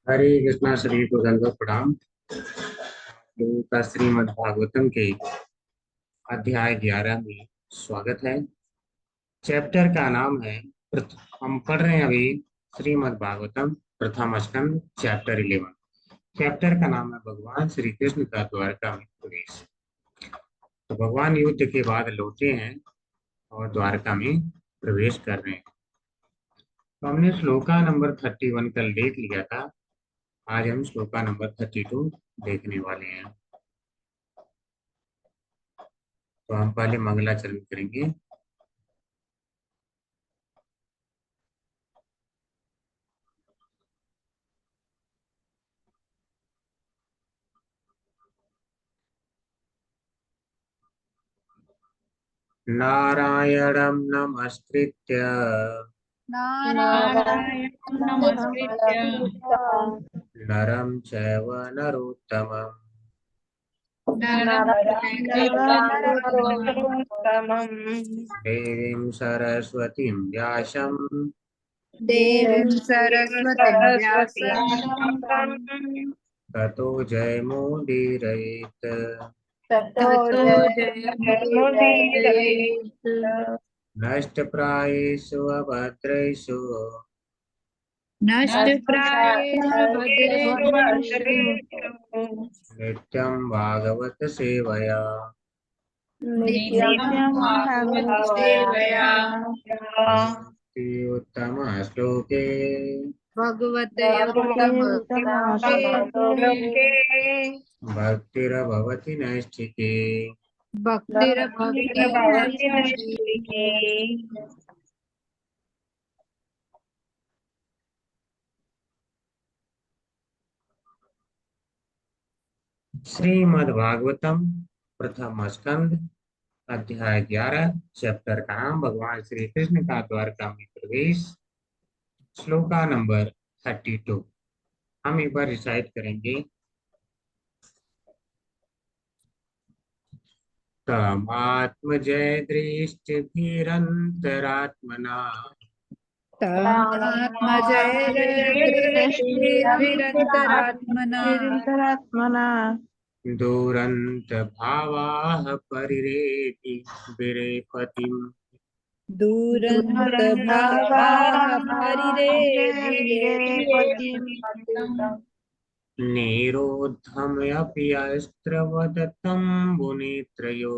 हरे कृष्णा श्री को दंडवत प्रणाम। लोगों का श्रीमद् भागवतम के अध्याय 11 में स्वागत है। चैप्टर का नाम है हम पढ़ रहे हैं अभी श्रीमद् भागवतम प्रथम स्कंद चैप्टर 11। चैप्टर का नाम है भगवान श्री कृष्ण का द्वारका में प्रवेश। तो भगवान युद्ध के बाद लौटे हैं और द्वारका में प्रवेश कर रहे हैं। तो हमने श्लोका नंबर 31 कल देख लिया था। आज हम श्लोका नंबर 32 देखने वाले हैं। तो हम पहले मंगलाचरण करेंगे। नारायणं नमस्कृत्य नारायणं नमस्कृत्य नरं चैव नरोत्तमं नरं चैव नरोत्तमं देवीं सरस्वतीं व्यासं देवीं सरस्वतीं व्यासं ततो जयमुदीरयेत्। ततो जयमुदीरयेत्। नष्टप्रायेषु अभद्रेषु नष्टप्रायेषु भद्रेषु नित्यं भागवत सेवया नित्यं भागवत सेवया उत्तम श्लोके भगवते उत्तम श्लोके भक्तिर्भवति नैष्ठिके। भक्तिर्भवति नैष्ठिके। श्रीमद् भागवतम प्रथम स्कंद अध्याय 11 चैप्टर का नाम भगवान श्री कृष्ण का द्वारका में प्रवेश। श्लोका नंबर 32 हम एक बार रिसाइट करेंगे। तमात्मजय दृष्टिभिरन्तरात्मना तमात्मजय दृष्टिभिरन्तरात्मना दुरन्त भावाः परिरेति विरेपतिम् दुरन्त भावाः परिरेभिः निरोद्धमपि अस्त्रवदत्तं मुनित्रयो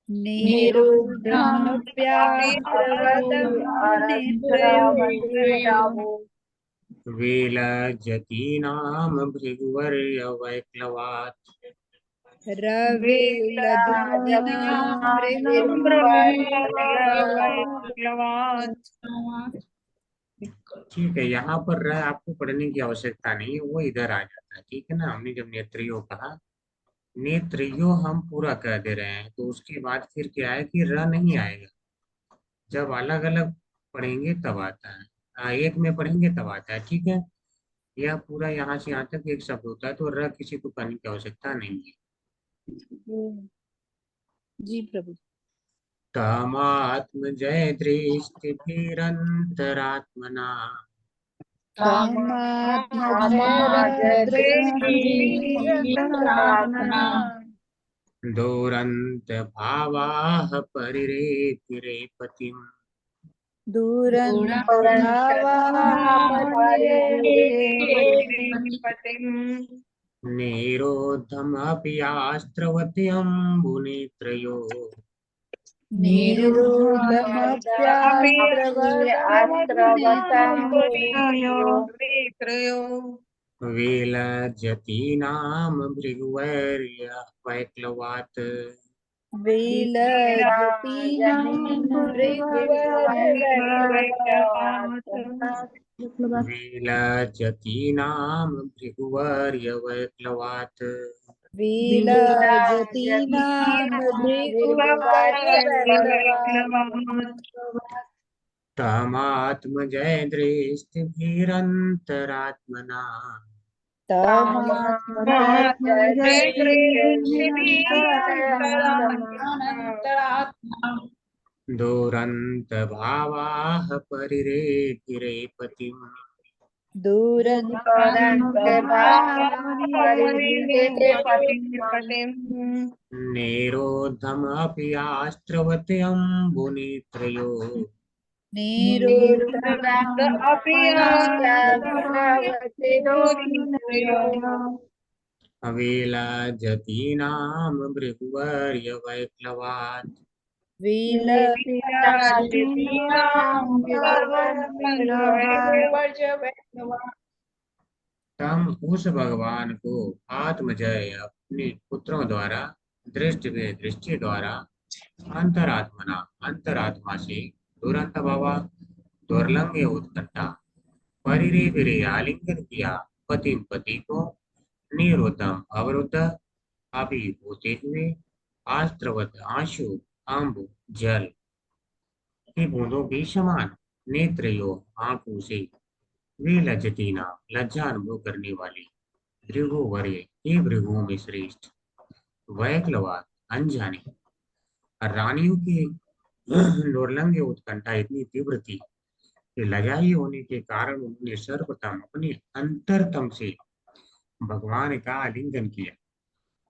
निरुद्धमप्यास्त्रवतं नेत्रयोः विलज्जतीनां भृगुवर्यवैक्लवात् रविलज्जतीनां भृगुवर्यवैक्लवात्। ठीक है, यहाँ पर रह आपको पढ़ने की आवश्यकता नहीं है, वो इधर आ जाता है। ठीक है ना। हमने जब नेत्रियो कहा, नेत्रियो हम पूरा कर दे रहे हैं तो उसके बाद फिर क्या है कि र नहीं आएगा। जब अलग अलग पढ़ेंगे तब आता है। एक में पढ़ेंगे तब आता है। ठीक है। यह पूरा यहाँ से यहाँ तक एक शब्द होता है तो र किसी को करने की आवश्यकता नहीं है। जी प्रभु। कामात्मजय दृष्टिभिरन्तरात्मना कामात्मजयदृष्टिभिरन्तरात्मना दुरन्त भावाः परिरेतिरेपतिम् दुरन्तभावाः निरोधमपि आस्त्रवत्यम्बुनेत्रयो निरुद्धमप्यास्त्रवतम्बुनेत्रयो विलज्जतीनां भृगुवर्यवैक्लवात् विलज्जतीनां भृगुवर्यवैक्लवात् विलज्जतीनां भृगुवर्यवैक्लवात् विलज्जतीनां भृगुवर्यवैक्लवात् तमात्मजय दृष्टिभिरन्तरात्मना तमात्मजयदृष्टिभिरन्तरात्मना दुरन्त भावाः परिरेतिरेपतिम् निरोधमपि आस्त्रवत्यम्बुनेत्रयो अविलजतीनां भृगुवर्य वैप्लवात् तम उस भगवान को आत्मजय अपने पुत्रों द्वारा दृष्टि द्वारा अंतरात्मा से दुरंत भवा दुर्लंघ्य उत्कंठा परिरे विरे आलिंगन किया पति पति को निरुद्धम अवरुद्ध अभिभूते हुए आस्त्रवत आंसू अम्ब जल की बूंदों के समान नेत्रयो आंखों से वे लज्जतीना लज्जा अनुभव करने वाली भृगुवर्य हे भृगुओं में श्रेष्ठ वैक्लवाद अनजाने रानियों की दुर्लंघ्य उत्कंठा इतनी तीव्र थी कि लजाई होने के कारण उन्होंने सर्वप्रथम अपने अंतरतम से भगवान का आलिंगन किया।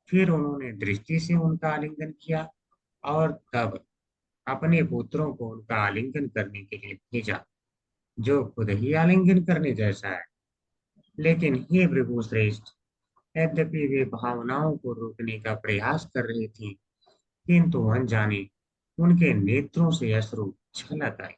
फिर उन्होंने दृष्टि से उनका आलिंगन किया और तब अपने पुत्रों को उनका आलिंगन करने के लिए भेजा, जो खुद ही आलिंगन करने जैसा है। लेकिन हे भृगु श्रेष्ठ, यद्यपि वे भावनाओं को रोकने का प्रयास कर रही थी, किंतु अनजाने उनके नेत्रों से अश्रु छलक आए।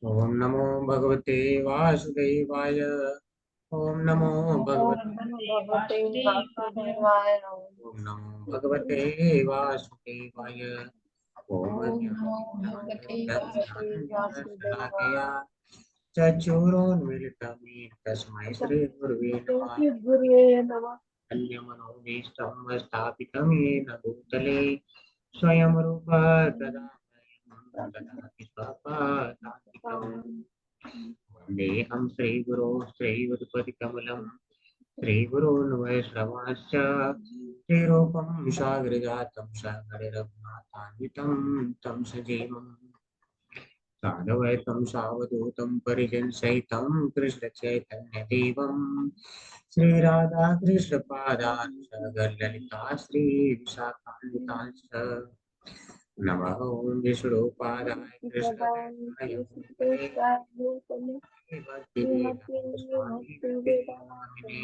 ओम नमो भगवते वासुदेवाय। ओम नमो भगवते ओम नमो भगवते वासुदेवाय। ओम शलाकया चक्षुरोन्मीलितं येन तस्मै श्री गुरवे नमः। अन्यमनोभीष्टं स्थापितं येन भूतले स्वयं रूपः तदा ददाति स्वपदान्तिकम्। वन्देऽहं श्रीगुरो श्रीयुतपतिकमलं श्रीगुरून् वैष्णवांश्च श्रीरूपं सागरजातं सागररघुनाथान्वितं तं सजीवम् साधुवैतं सावधूतं परिजनसहितं कृष्णचैतन्यदेवं श्रीराधाकृष्णपादान् सगललिता श्रीविशाखान्वितांश्च नमः ॐ विष्णुपादाय कृष्णप्रेष्ठाय भक्तिवेदान्त स्वामिने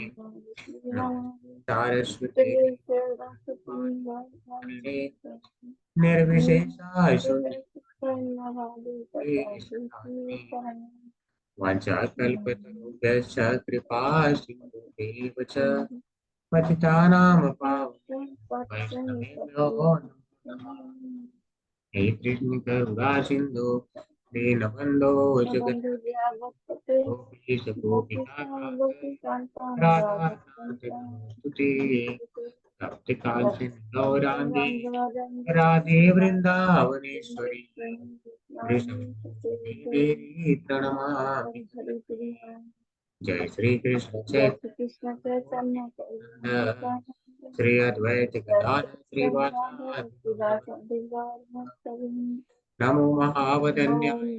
सारस्वते निर्विशेषाय वाञ्छाकल्पतरुभ्यश्च कृपा सिन्धुभ्येव च पतितानां पावनेभ्यो वैष्णवेभ्यो नमो नमः। हे कृष्ण करुणा सिन्धु दीनबन्धो जगत्पते गोपीश गोपिकान्त राधाकान्त नमोस्तुते तप्त कांचन गौरांगी राधे वृंदावनेश्वरी वृषभदेवी प्रणमामि। जय श्री कृष्ण चैतन्य श्री अद्वैत गदाधर श्रीवासादि नमो महावदन्याय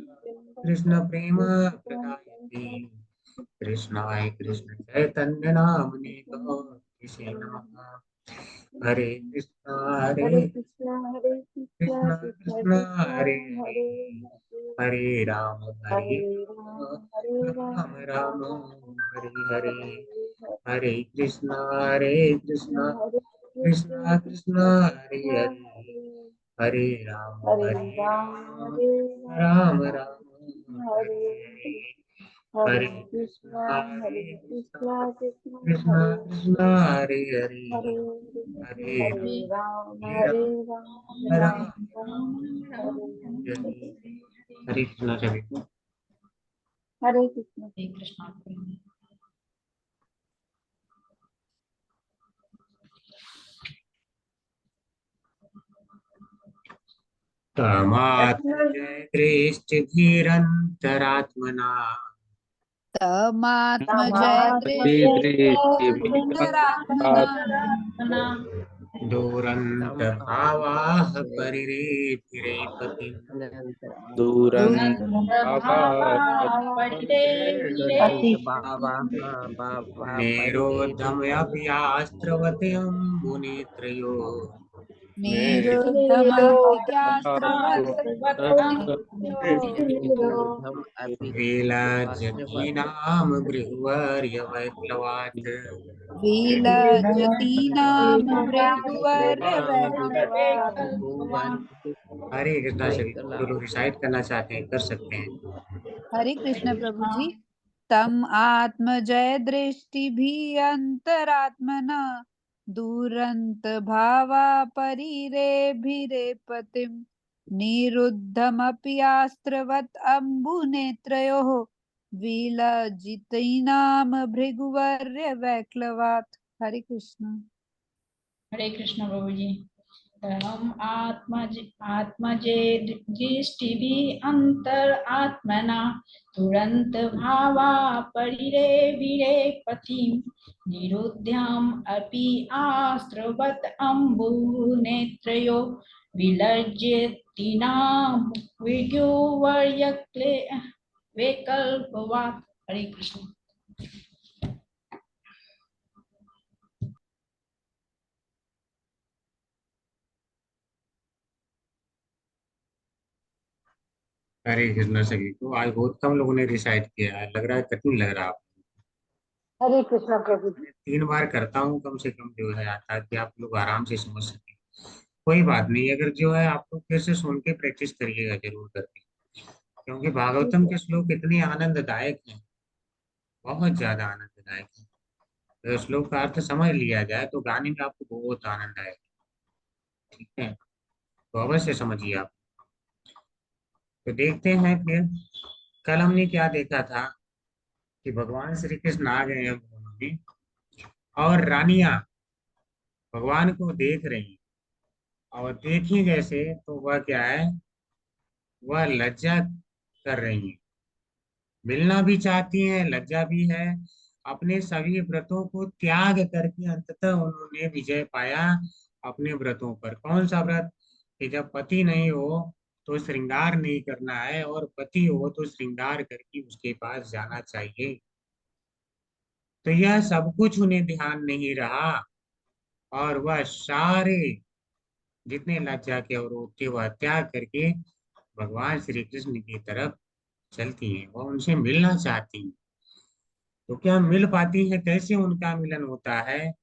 कृष्ण प्रेम प्रदायते कृष्णाय कृष्ण चैतन्य नामने गौरीशे नमः। हरे कृष्ण कृष्ण कृष्ण हरे हरे हरे राम राम राम हरे हरे हरे कृष्ण कृष्ण कृष्ण हरे हरे हरे राम राम राम हरे हरे हरे कृष्ण कृष्ण कृष्ण हरे हरे हरे राम हरे कृष्ण सभी को। तमात्मजय कृष्ण धीरन्तरात्मना तमात्मजय दृष्टिभिरन्तरात्मना दुरंत भावाः परिरेभिरेपतिम् दूरंत निरोधमप्यास्त्रवते अम्बुनेत्रयो विलज्जतीनाम भृगुवर्यवैप्लवात् विलज्जतीनाम भृगुवर्यवैप्लवात्। हरे कृष्णा सभी जो लोग रिसाइट करना चाहते हैं कर सकते हैं। हरे कृष्ण प्रभु जी। तम आत्मजय दृष्टि अंतरात्मना दूरंत भावा परिरेभिरेपतिम निरुद्धमप्यास्त्रवत् अम्बुनेत्रयोः विलज्जितीनाम भृगुवर्य वैक्लवात्। हरे कृष्ण। हरे कृष्ण प्रभु जी। तम आत्मजे दृष्टिभिः अंतर आत्मना तुरंत भावा परिरेभिरे पतिं निरुद्ध्याम् अपि आस्त्रवत् अम्बुनेत्रयो विलज्जतीनां विज्ञुवर्यक्ले वैकल्पवात्। हरे कृष्ण। हरे कृष्णा सभी को आज बहुत कम लोगों ने रिसाइट किया है, लग रहा है कठिन लग रहा है आपको। हरे कृष्णा प्रभु जी। 3 बार करता हूँ कम से कम जो है ताकि आप लोग आराम से समझ सकें। कोई बात नहीं, अगर जो है आप लोग फिर से सुन के प्रैक्टिस करिएगा जरूर करके, क्योंकि भागवतम के श्लोक इतने आनंददायक हैं, बहुत ज्यादा आनंददायक है। अगर श्लोक का अर्थ समझ लिया जाए तो गाने में आपको बहुत आनंद आएगा। ठीक है, तो अवश्य समझिए आप। तो देखते हैं फिर कल हमने क्या देखा था कि भगवान श्री कृष्ण आ गए हैं वनों में और रानियां भगवान को देख रही हैं, और देखी जैसे तो वह क्या है, वह लज्जा कर रही हैं, मिलना भी चाहती हैं, लज्जा भी है। अपने सभी व्रतों को त्याग करके अंततः उन्होंने विजय पाया अपने व्रतों पर। कौन सा व्रत? कि जब पति नहीं हो तो श्रृंगार नहीं करना है, और पति हो तो श्रृंगार करके उसके पास जाना चाहिए। तो यह सब कुछ उन्हें ध्यान नहीं रहा, और वह सारे जितने लज्जा के अवरोध थे वह त्याग करके भगवान श्री कृष्ण की तरफ चलती हैं, वह उनसे मिलना चाहती हैं। तो क्या मिल पाती है? कैसे उनका मिलन होता है,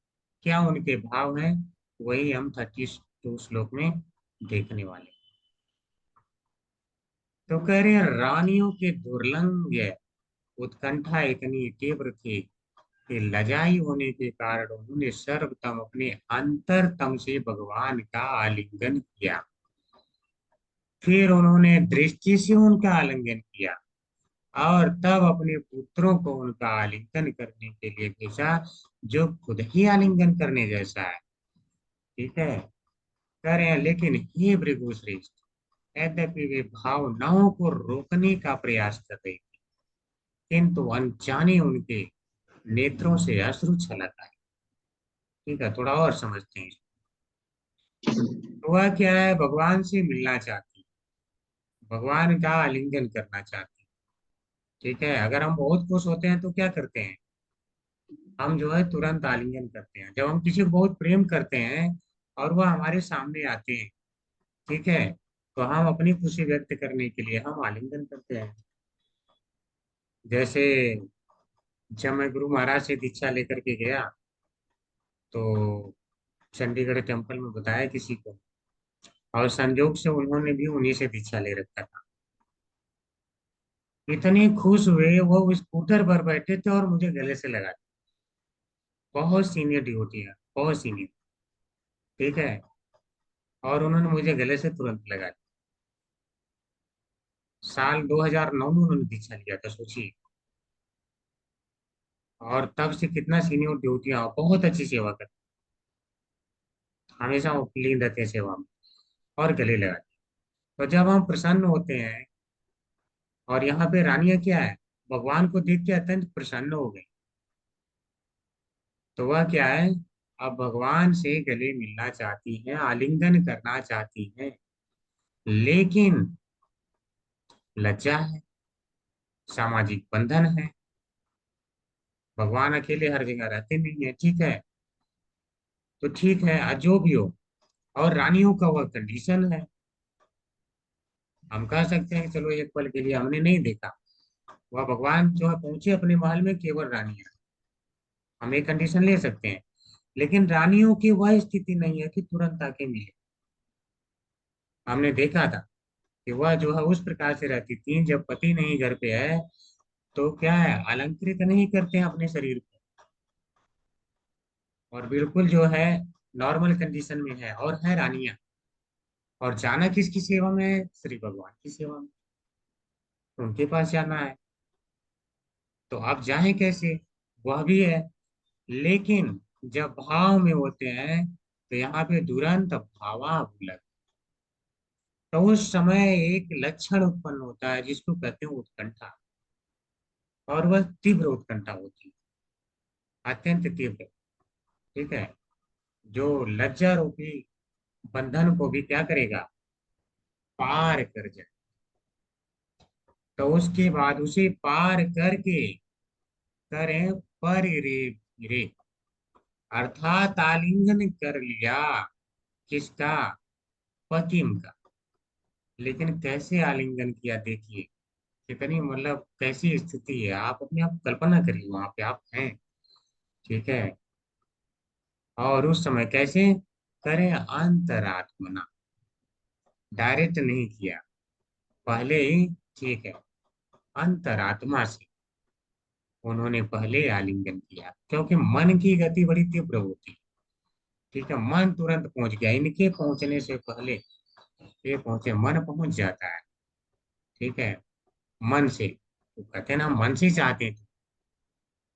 क्या उनके भाव हैं, वही हम 32 श्लोक में देखने वाले। तो कह रहे हैं रानियों के दुर्लंघ उत्कंठा इतनी तीव्र थी कि लजाई होने के कारण उन्होंने सर्वतम अपने अंतरतम से भगवान का आलिंगन किया। फिर उन्होंने दृष्टि से उनका आलिंगन किया, और तब अपने पुत्रों को उनका आलिंगन करने के लिए भेजा, जो खुद ही आलिंगन करने जैसा है। ठीक है, कह रहे हैं लेकिन हे भृगुश्रेष्ठ, यद्यपि वे भावनाओं को रोकने का प्रयास कर रही थी, किंतु अनजाने उनके नेत्रों से अश्रु छलक आए। ठीक है, थोड़ा और समझते हैं। तो वह क्या है, भगवान से मिलना चाहती, भगवान का आलिंगन करना चाहती। ठीक है, अगर हम बहुत खुश होते हैं तो क्या करते हैं, हम जो है तुरंत आलिंगन करते हैं। जब हम किसी को बहुत प्रेम करते हैं और वह हमारे सामने आते हैं, ठीक है, तो हम अपनी खुशी व्यक्त करने के लिए हम आलिंगन करते हैं। जैसे जब मैं गुरु महाराज से दीक्षा लेकर के गया तो चंडीगढ़ टेम्पल में बताया किसी को, और संजोग से उन्होंने भी उन्हीं से दीक्षा ले रखा था। इतने खुश हुए, वो स्कूटर पर बैठे थे और मुझे गले से लगा दिया। बहुत सीनियर ड्यूटी है, बहुत सीनियर। ठीक है, और उन्होंने मुझे गले से तुरंत लगा दिया। साल 2009 में उन्होंने दीक्षा लिया था, सोचिए। और तब से कितना सीनियर ड्यूटियां, बहुत अच्छी सेवा करते, हमेशा वो क्लीन रहते हैं सेवा में, और गले लगाते। तो जब हम प्रसन्न होते हैं, और यहाँ पे रानियां क्या है, भगवान को देख के अत्यंत प्रसन्न हो गई। तो वह क्या है, अब भगवान से गले मिलना चाहती हैं, आलिंगन करना चाहती हैं, लेकिन लज्जा है, सामाजिक बंधन है। भगवान अकेले हर जगह रहते नहीं है, ठीक है। तो ठीक है, जो भी हो। और रानियों का वह कंडीशन है। हम कह सकते हैं कि चलो एक पल के लिए हमने नहीं देखा, वह भगवान जो है पहुंचे अपने महल में केवल रानियां, हम एक कंडीशन ले सकते हैं। लेकिन रानियों की वह स्थिति नहीं है कि तुरंत आके मिले। हमने देखा था कि वह जो है उस प्रकार से रहती थी, जब पति नहीं घर पे है तो क्या है, अलंकृत नहीं करते हैं अपने शरीर को, और बिल्कुल जो है नॉर्मल कंडीशन में है, और है रानियां। और जाना किसकी सेवा में है, श्री भगवान की सेवा में, तो उनके पास जाना है। तो आप जाएं कैसे, वह भी है। लेकिन जब भाव में होते हैं तो यहाँ पे दुरंत भावाभूलक, तो उस समय एक लक्षण उत्पन्न होता है जिसको कहते हैं उत्कंठा। और वह तीव्र उत्कंठा होती है, अत्यंत तीव्र। ठीक है, जो लज्जा रूपी बंधन को भी क्या करेगा, पार कर जाए। तो उसके बाद उसे पार करके करें पर रे रे, अर्थात आलिंगन कर लिया किसका, पतिम का। लेकिन कैसे आलिंगन किया देखिए, कितनी मतलब कैसी स्थिति है, आप अपने आप कल्पना करिए, वहां पे आप हैं। ठीक है, और उस समय कैसे करें, अंतरात्मना, डायरेक्ट नहीं किया, पहले ही, ठीक है, अंतरात्मा से उन्होंने पहले आलिंगन किया, क्योंकि मन की गति बड़ी तीव्र होती है। ठीक है, मन तुरंत पहुंच गया, इनके पहुंचने से पहले ये पहुंचे, मन पहुंच जाता है। ठीक है, मन से, तो कहते हैं ना, मन से चाहते हैं,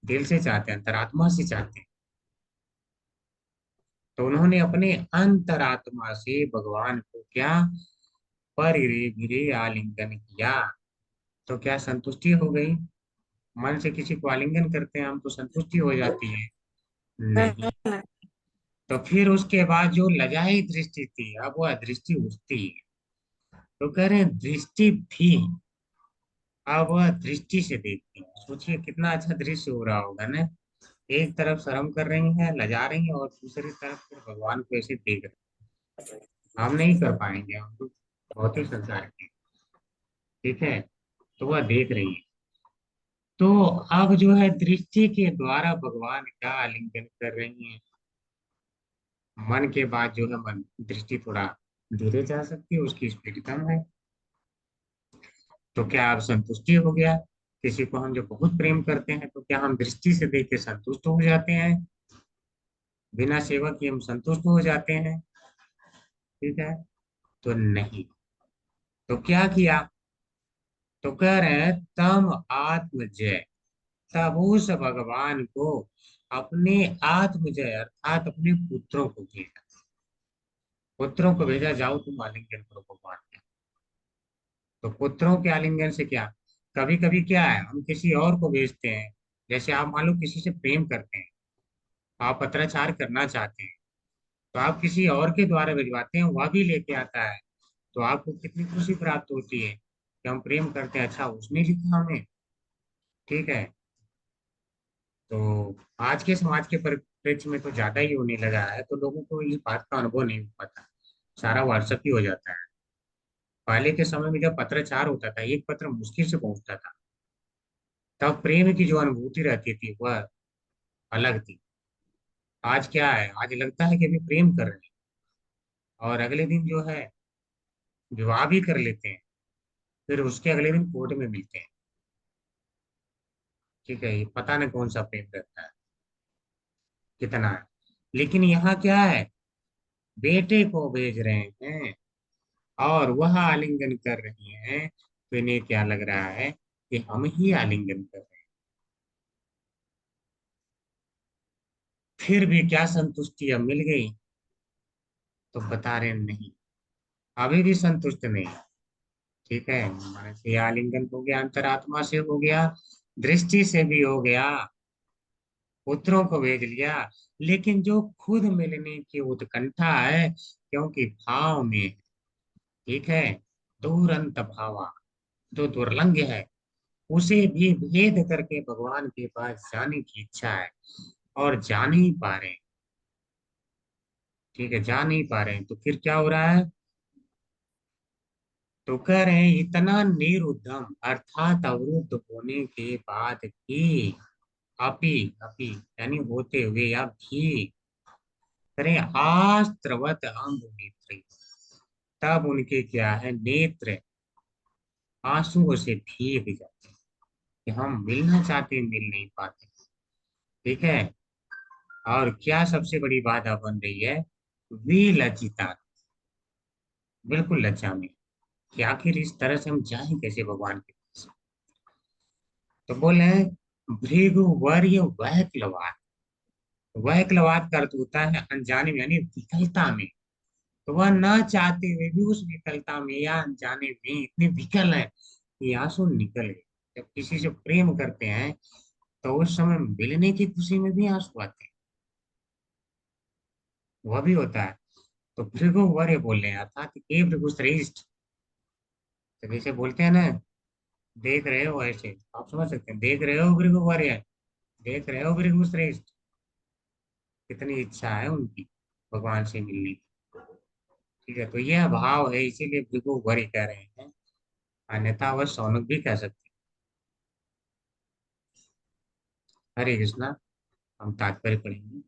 दिल से चाहते हैं, अंतरात्मा से चाहते हैं। तो उन्होंने अपने अंतरात्मा से भगवान को क्या, परिरे गिरे आलिंगन किया। तो क्या संतुष्टि हो गई, मन से किसी को आलिंगन करते हैं हम तो संतुष्टि हो जाती है, नहीं। तो फिर उसके बाद जो लजाई दृष्टि थी, अब वह दृष्टि उठती है। तो कह रहे हैं दृष्टि भी, अब वह दृष्टि से देखती है। सोचिए कितना अच्छा दृश्य हो रहा होगा ना, एक तरफ शर्म कर रही हैं, लजा रही हैं, और दूसरी तरफ फिर भगवान को ऐसे देख रहे हैं। हम नहीं कर पाएंगे, हम तो भौतिक संसार के। ठीक है, तो वह देख रही है। तो अब जो है दृष्टि के द्वारा भगवान का आलिंगन कर रही है। मन के बाद जो है मन दृष्टि थोड़ा धीरे जा सकती है, उसकी स्पीड कम है। तो क्या अब संतुष्टि हो गया, किसी को हम जब बहुत प्रेम करते हैं तो क्या हम दृष्टि से देख के संतुष्ट हो जाते हैं, बिना सेवा किए हम संतुष्ट हो जाते हैं। ठीक है, तो नहीं। तो क्या किया, तो कह रहे हैं तम आत्मजय, तब उस भगवान को अपने आत्मजय अर्थात अपने पुत्रों को भेजा, पुत्रों को भेजा, जाओ तुम आलिंगन करो भगवान के। तो पुत्रों के आलिंगन से क्या, कभी कभी क्या है, हम किसी और को भेजते हैं। जैसे आप मान लो किसी से प्रेम करते हैं, आप पत्राचार करना चाहते हैं, तो आप किसी और के द्वारा भिजवाते हैं, वह भी लेके आता है। तो आपको कितनी खुशी प्राप्त होती है कि हम प्रेम करते हैं, अच्छा उसने लिखा हमें। ठीक है, तो आज के समाज के परिप्रेक्ष्य में तो ज्यादा ही होने लगा है, तो लोगों को इस बात का अनुभव नहीं हो पाता, सारा व्हाट्सएप ही हो जाता है। पहले के समय में जब पत्राचार होता था, एक पत्र मुश्किल से पहुंचता था, तब प्रेम की जो अनुभूति रहती थी वह अलग थी। आज क्या है, आज लगता है कि अभी प्रेम कर रहे हैं, और अगले दिन जो है विवाह भी कर लेते हैं, फिर उसके अगले दिन कोर्ट में मिलते हैं। ठीक है, ये पता नहीं कौन सा प्रेम रहता है, कितना है। लेकिन यहाँ क्या है, बेटे को भेज रहे हैं और वह आलिंगन कर रही हैं, तो इन्हें क्या लग रहा है कि हम ही आलिंगन कर रहे हैं। फिर भी क्या संतुष्टि अब मिल गई, तो बता रहे नहीं, अभी भी संतुष्ट नहीं। ठीक है, मन से आलिंगन हो गया, अंतरात्मा से हो गया, दृष्टि से भी हो गया, पुत्रों को भेज लिया, लेकिन जो खुद मिलने की उत्कंठा है, क्योंकि भाव में है, ठीक है, दुरंत भावा, जो दुर्लंघ है, उसे भी भेद करके भगवान के पास जाने की इच्छा है, और जा नहीं पा रहे हैं। ठीक है, जा नहीं पा रहे हैं, तो फिर क्या हो रहा है? तो कह रहे हैं इतना निरुद्धम, अर्थात अवरुद्ध होने के बाद भी, अपि अपि यानी होते हुए, या भी करें आस्त्रवत अंग नेत्र, तब उनके क्या है, नेत्र आंसुओं से भीग जाते हैं कि हम मिलना चाहते, मिल नहीं पाते। ठीक है, और क्या सबसे बड़ी बाधा बन रही है? विलज्जिता, बिल्कुल लज्जा में, कि आखिर इस तरह से हम जाएं कैसे भगवान के पास। तो बोले भृगुवर्य वैक्लवात, वैक्लवात का अर्थ होता है अनजाने में, यानी विकलता में। तो वह न चाहते हुए भी उस विकलता में या अनजाने में इतने विकल है कि आंसू निकल गए। जब किसी से प्रेम करते हैं तो उस समय मिलने की खुशी में भी आंसू आते हैं, वह भी होता है। तो भृगुवर्य बोल रहे हैं, अर्थात हे भृगुश्रेष्ठ, तो जैसे बोलते हैं ना, देख रहे हो, ऐसे आप समझ सकते हैं, देख रहे हो भृगुवर्य, देख रहे हो भृगुश्रेष्ठ, कितनी इच्छा है उनकी भगवान से मिलने की। ठीक है, तो यह भाव है, इसीलिए भृगुवर्य कह रहे हैं, अन्यथा वह शौनक भी कह सकते हैं। हरे कृष्णा, हम तात्पर्य पढ़ेंगे।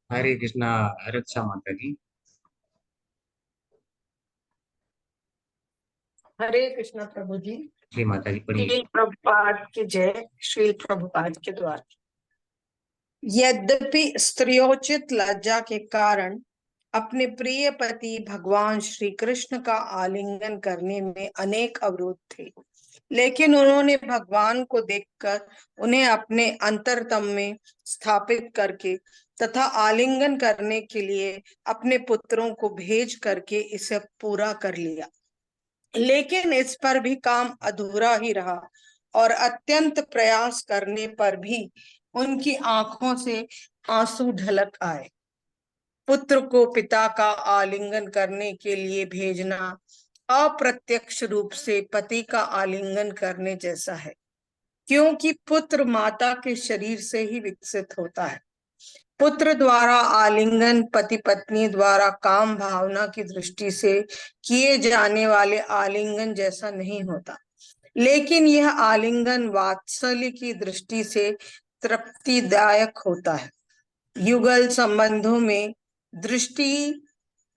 हरे कृष्णा, रक्षा माता जी। हरे कृष्णा प्रभु जी। जी माता जी, पढ़िए। श्रील प्रभुपाद की जय। श्रील प्रभुपाद के द्वारा, यद्यपि स्त्रियोचित लज्जा के कारण अपने प्रिय पति भगवान श्री कृष्ण का आलिंगन करने में अनेक अवरोध थे, लेकिन उन्होंने भगवान को देखकर उन्हें अपने अंतरतम में स्थापित करके तथा आलिंगन करने के लिए अपने पुत्रों को भेज करके इसे पूरा कर लिया। लेकिन इस पर भी काम अधूरा ही रहा, और अत्यंत प्रयास करने पर भी उनकी आंखों से आंसू ढलक आए। पुत्र को पिता का आलिंगन करने के लिए भेजना अप्रत्यक्ष रूप से पति का आलिंगन करने जैसा है, क्योंकि पुत्र माता के शरीर से ही विकसित होता है। पुत्र द्वारा आलिंगन पति पत्नी द्वारा काम भावना की दृष्टि से किए जाने वाले आलिंगन जैसा नहीं होता, लेकिन यह आलिंगन वात्सल्य की दृष्टि से तृप्तिदायक होता है। युगल संबंधों में दृष्टि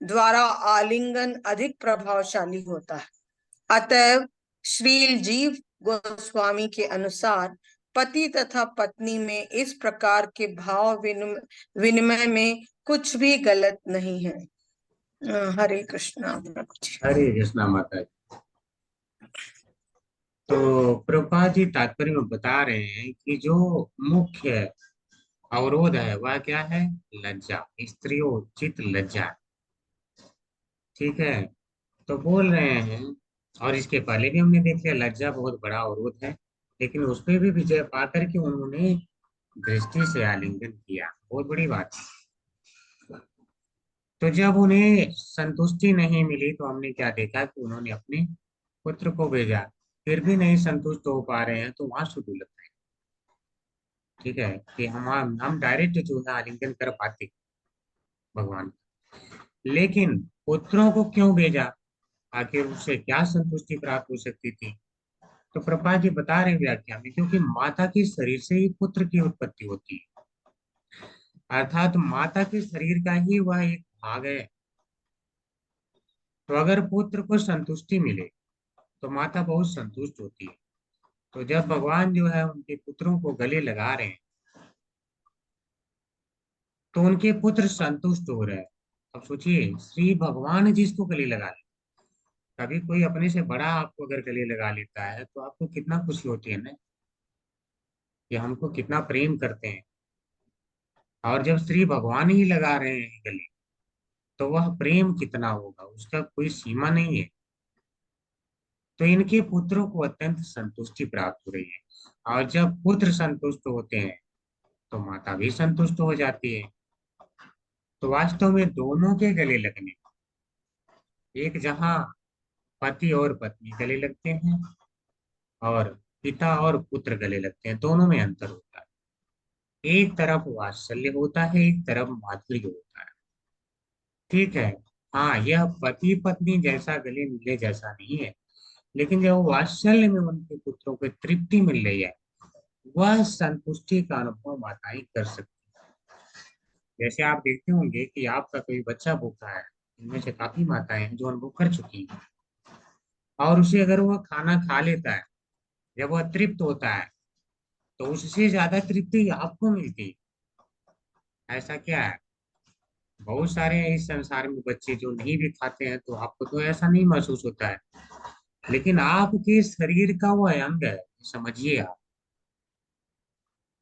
द्वारा आलिंगन अधिक प्रभावशाली होता है। अतएव श्रील जीव गोस्वामी के अनुसार पति तथा पत्नी में इस प्रकार के भाव विनिमय में कुछ भी गलत नहीं है। हरे कृष्णा प्रभु जी। हरे कृष्णा माता जी। तो प्रभुपाद जी तात्पर्य में बता रहे हैं कि जो मुख्य अवरोध है वह क्या है? लज्जा, स्त्रियोचित लज्जा। ठीक है, तो बोल रहे हैं, और इसके पहले भी हमने देख लिया लज्जा बहुत बड़ा अवरोध है, लेकिन उस पर भी विजय पाकर के उन्होंने दृष्टि से आलिंगन किया, बहुत बड़ी बात है। तो जब उन्हें संतुष्टि नहीं मिली तो हमने क्या देखा कि उन्होंने अपने पुत्र को भेजा, फिर भी नहीं संतुष्ट हो पा रहे हैं, तो वहां शुरू लगता है। ठीक है, कि हम डायरेक्ट जो है आलिंगन कर पाते भगवान, लेकिन पुत्रों को क्यों भेजा? आखिर उससे क्या संतुष्टि प्राप्त हो सकती थी? तो प्रभा जी बता रहे हैं व्याख्या में, क्योंकि माता के शरीर से ही पुत्र की उत्पत्ति होती है, अर्थात माता के शरीर का ही वह एक भाग है। तो अगर पुत्र को संतुष्टि मिले तो माता बहुत संतुष्ट होती है। तो जब भगवान जो है उनके पुत्रों को गले लगा रहे हैं तो उनके पुत्र संतुष्ट हो रहे हैं। अब सोचिए, श्री भगवान जिसको गले लगा ले, कभी कोई अपने से बड़ा आपको अगर गले लगा लेता है तो आपको कितना खुशी होती है ना, कि हमको कितना प्रेम करते हैं। और जब श्री भगवान ही लगा रहे हैं गले, तो वह प्रेम कितना होगा, उसका कोई सीमा नहीं है। तो इनके पुत्रों को अत्यंत संतुष्टि प्राप्त हो रही है। और जब पुत्र संतुष्ट होते हैं तो माता भी संतुष्ट हो जाती है। तो वास्तव में दोनों के गले लगने, एक जहाँ पति और पत्नी गले लगते हैं और पिता और पुत्र गले लगते हैं, दोनों में अंतर होता है। एक तरफ वात्सल्य होता है, एक तरफ माधुर्य होता है। ठीक है, हाँ, यह पति पत्नी जैसा गले मिलने जैसा नहीं है, लेकिन जब वात्सल्य में उनके पुत्रों को तृप्ति मिल रही है, वह संतुष्टि का अनुभव माताएं कर सकती हैं। जैसे आप देखते होंगे कि आपका कोई बच्चा भूखा है, इनमें से काफी माताएं हैं जो अनुभव कर चुकी हैं, और उसे अगर वह खाना खा लेता है, जब वह तृप्त होता है, तो उससे ज्यादा तृप्ति आपको मिलती है। ऐसा क्या है, बहुत सारे हैं इस संसार में बच्चे जो नहीं भी खाते हैं, तो आपको तो ऐसा नहीं महसूस होता है, लेकिन आपके शरीर का वो अंग है, समझिए आप।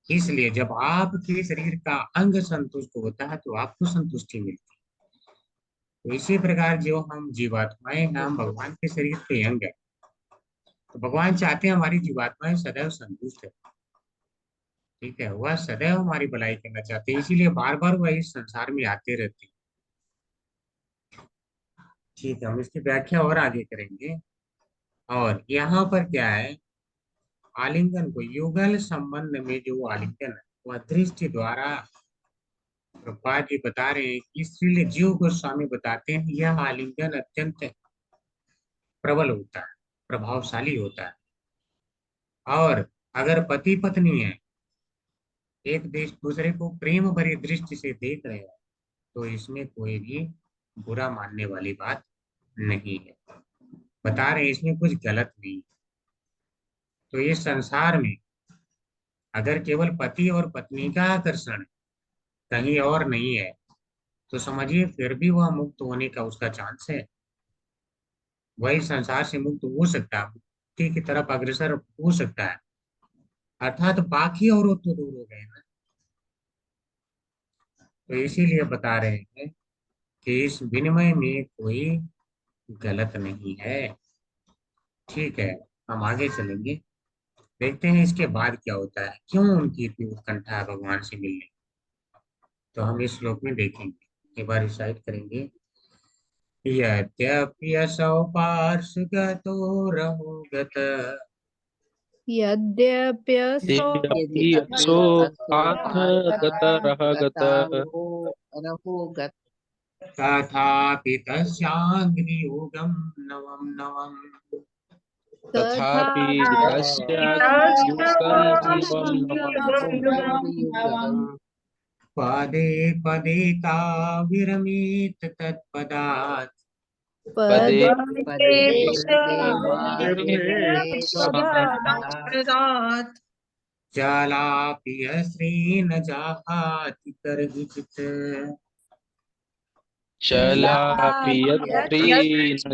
इसलिए जब आपके शरीर का अंग संतुष्ट होता है तो आपको संतुष्टि मिलती है। तो इसी प्रकार जो हम जीवात्माएं हैं, हम भगवान के शरीर के अंग है। तो भगवान चाहते हैं हमारी जीवात्माएं सदैव संतुष्ट है। ठीक है, वह सदैव हमारी भलाई करना चाहते हैं, इसीलिए बार बार वह इस संसार में आते रहते हैं। ठीक है, हम इसकी व्याख्या और आगे करेंगे। और यहाँ पर क्या है, आलिंगन को युगल संबंध में जो आलिंगन है वह दृष्टि द्वारा, प्रभुपाद जी बता रहे हैं कि इसलिए जीव गोस्वामी बताते हैं यह आलिंगन अत्यंत प्रबल होता है, प्रभावशाली होता है। और अगर पति पत्नी है, एक देश दूसरे को प्रेम भरी दृष्टि से देख रहे हैं, तो इसमें कोई भी बुरा मानने वाली बात नहीं है। बता रहे हैं इसमें कुछ गलत नहीं। तो इस संसार में अगर केवल पति और पत्नी का आकर्षण कहीं और नहीं है, तो समझिए फिर भी वह मुक्त होने का उसका चांस है। वही संसार से मुक्त हो सकता है, मुक्ति की तरफ अग्रसर हो सकता है, अर्थात बाकी और तो दूर हो गए ना। तो इसीलिए बता रहे हैं कि इस विनिमय में कोई गलत नहीं है। ठीक है, हम आगे चलेंगे, देखते हैं इसके बाद क्या होता है, क्यों उनकी इतनी उत्कंठा है भगवान से मिलने। तो हम इस श्लोक में देखेंगे, एक बार रिसाइट करेंगे। यद्यप्यसौ पार्श्वगतो रहुगत यद्यप्यसौ यद्यपि असो पार्थ गतरः गतः तथापि तस्याग्नियोगं नवं नवम् तथापि तस्याग्नियुगं नवं नवम् पदे पदे ताविरमीत तत्पदात् पदे जलापि यस्रेण जाहाति कर्हिचित् चलापि यत्री न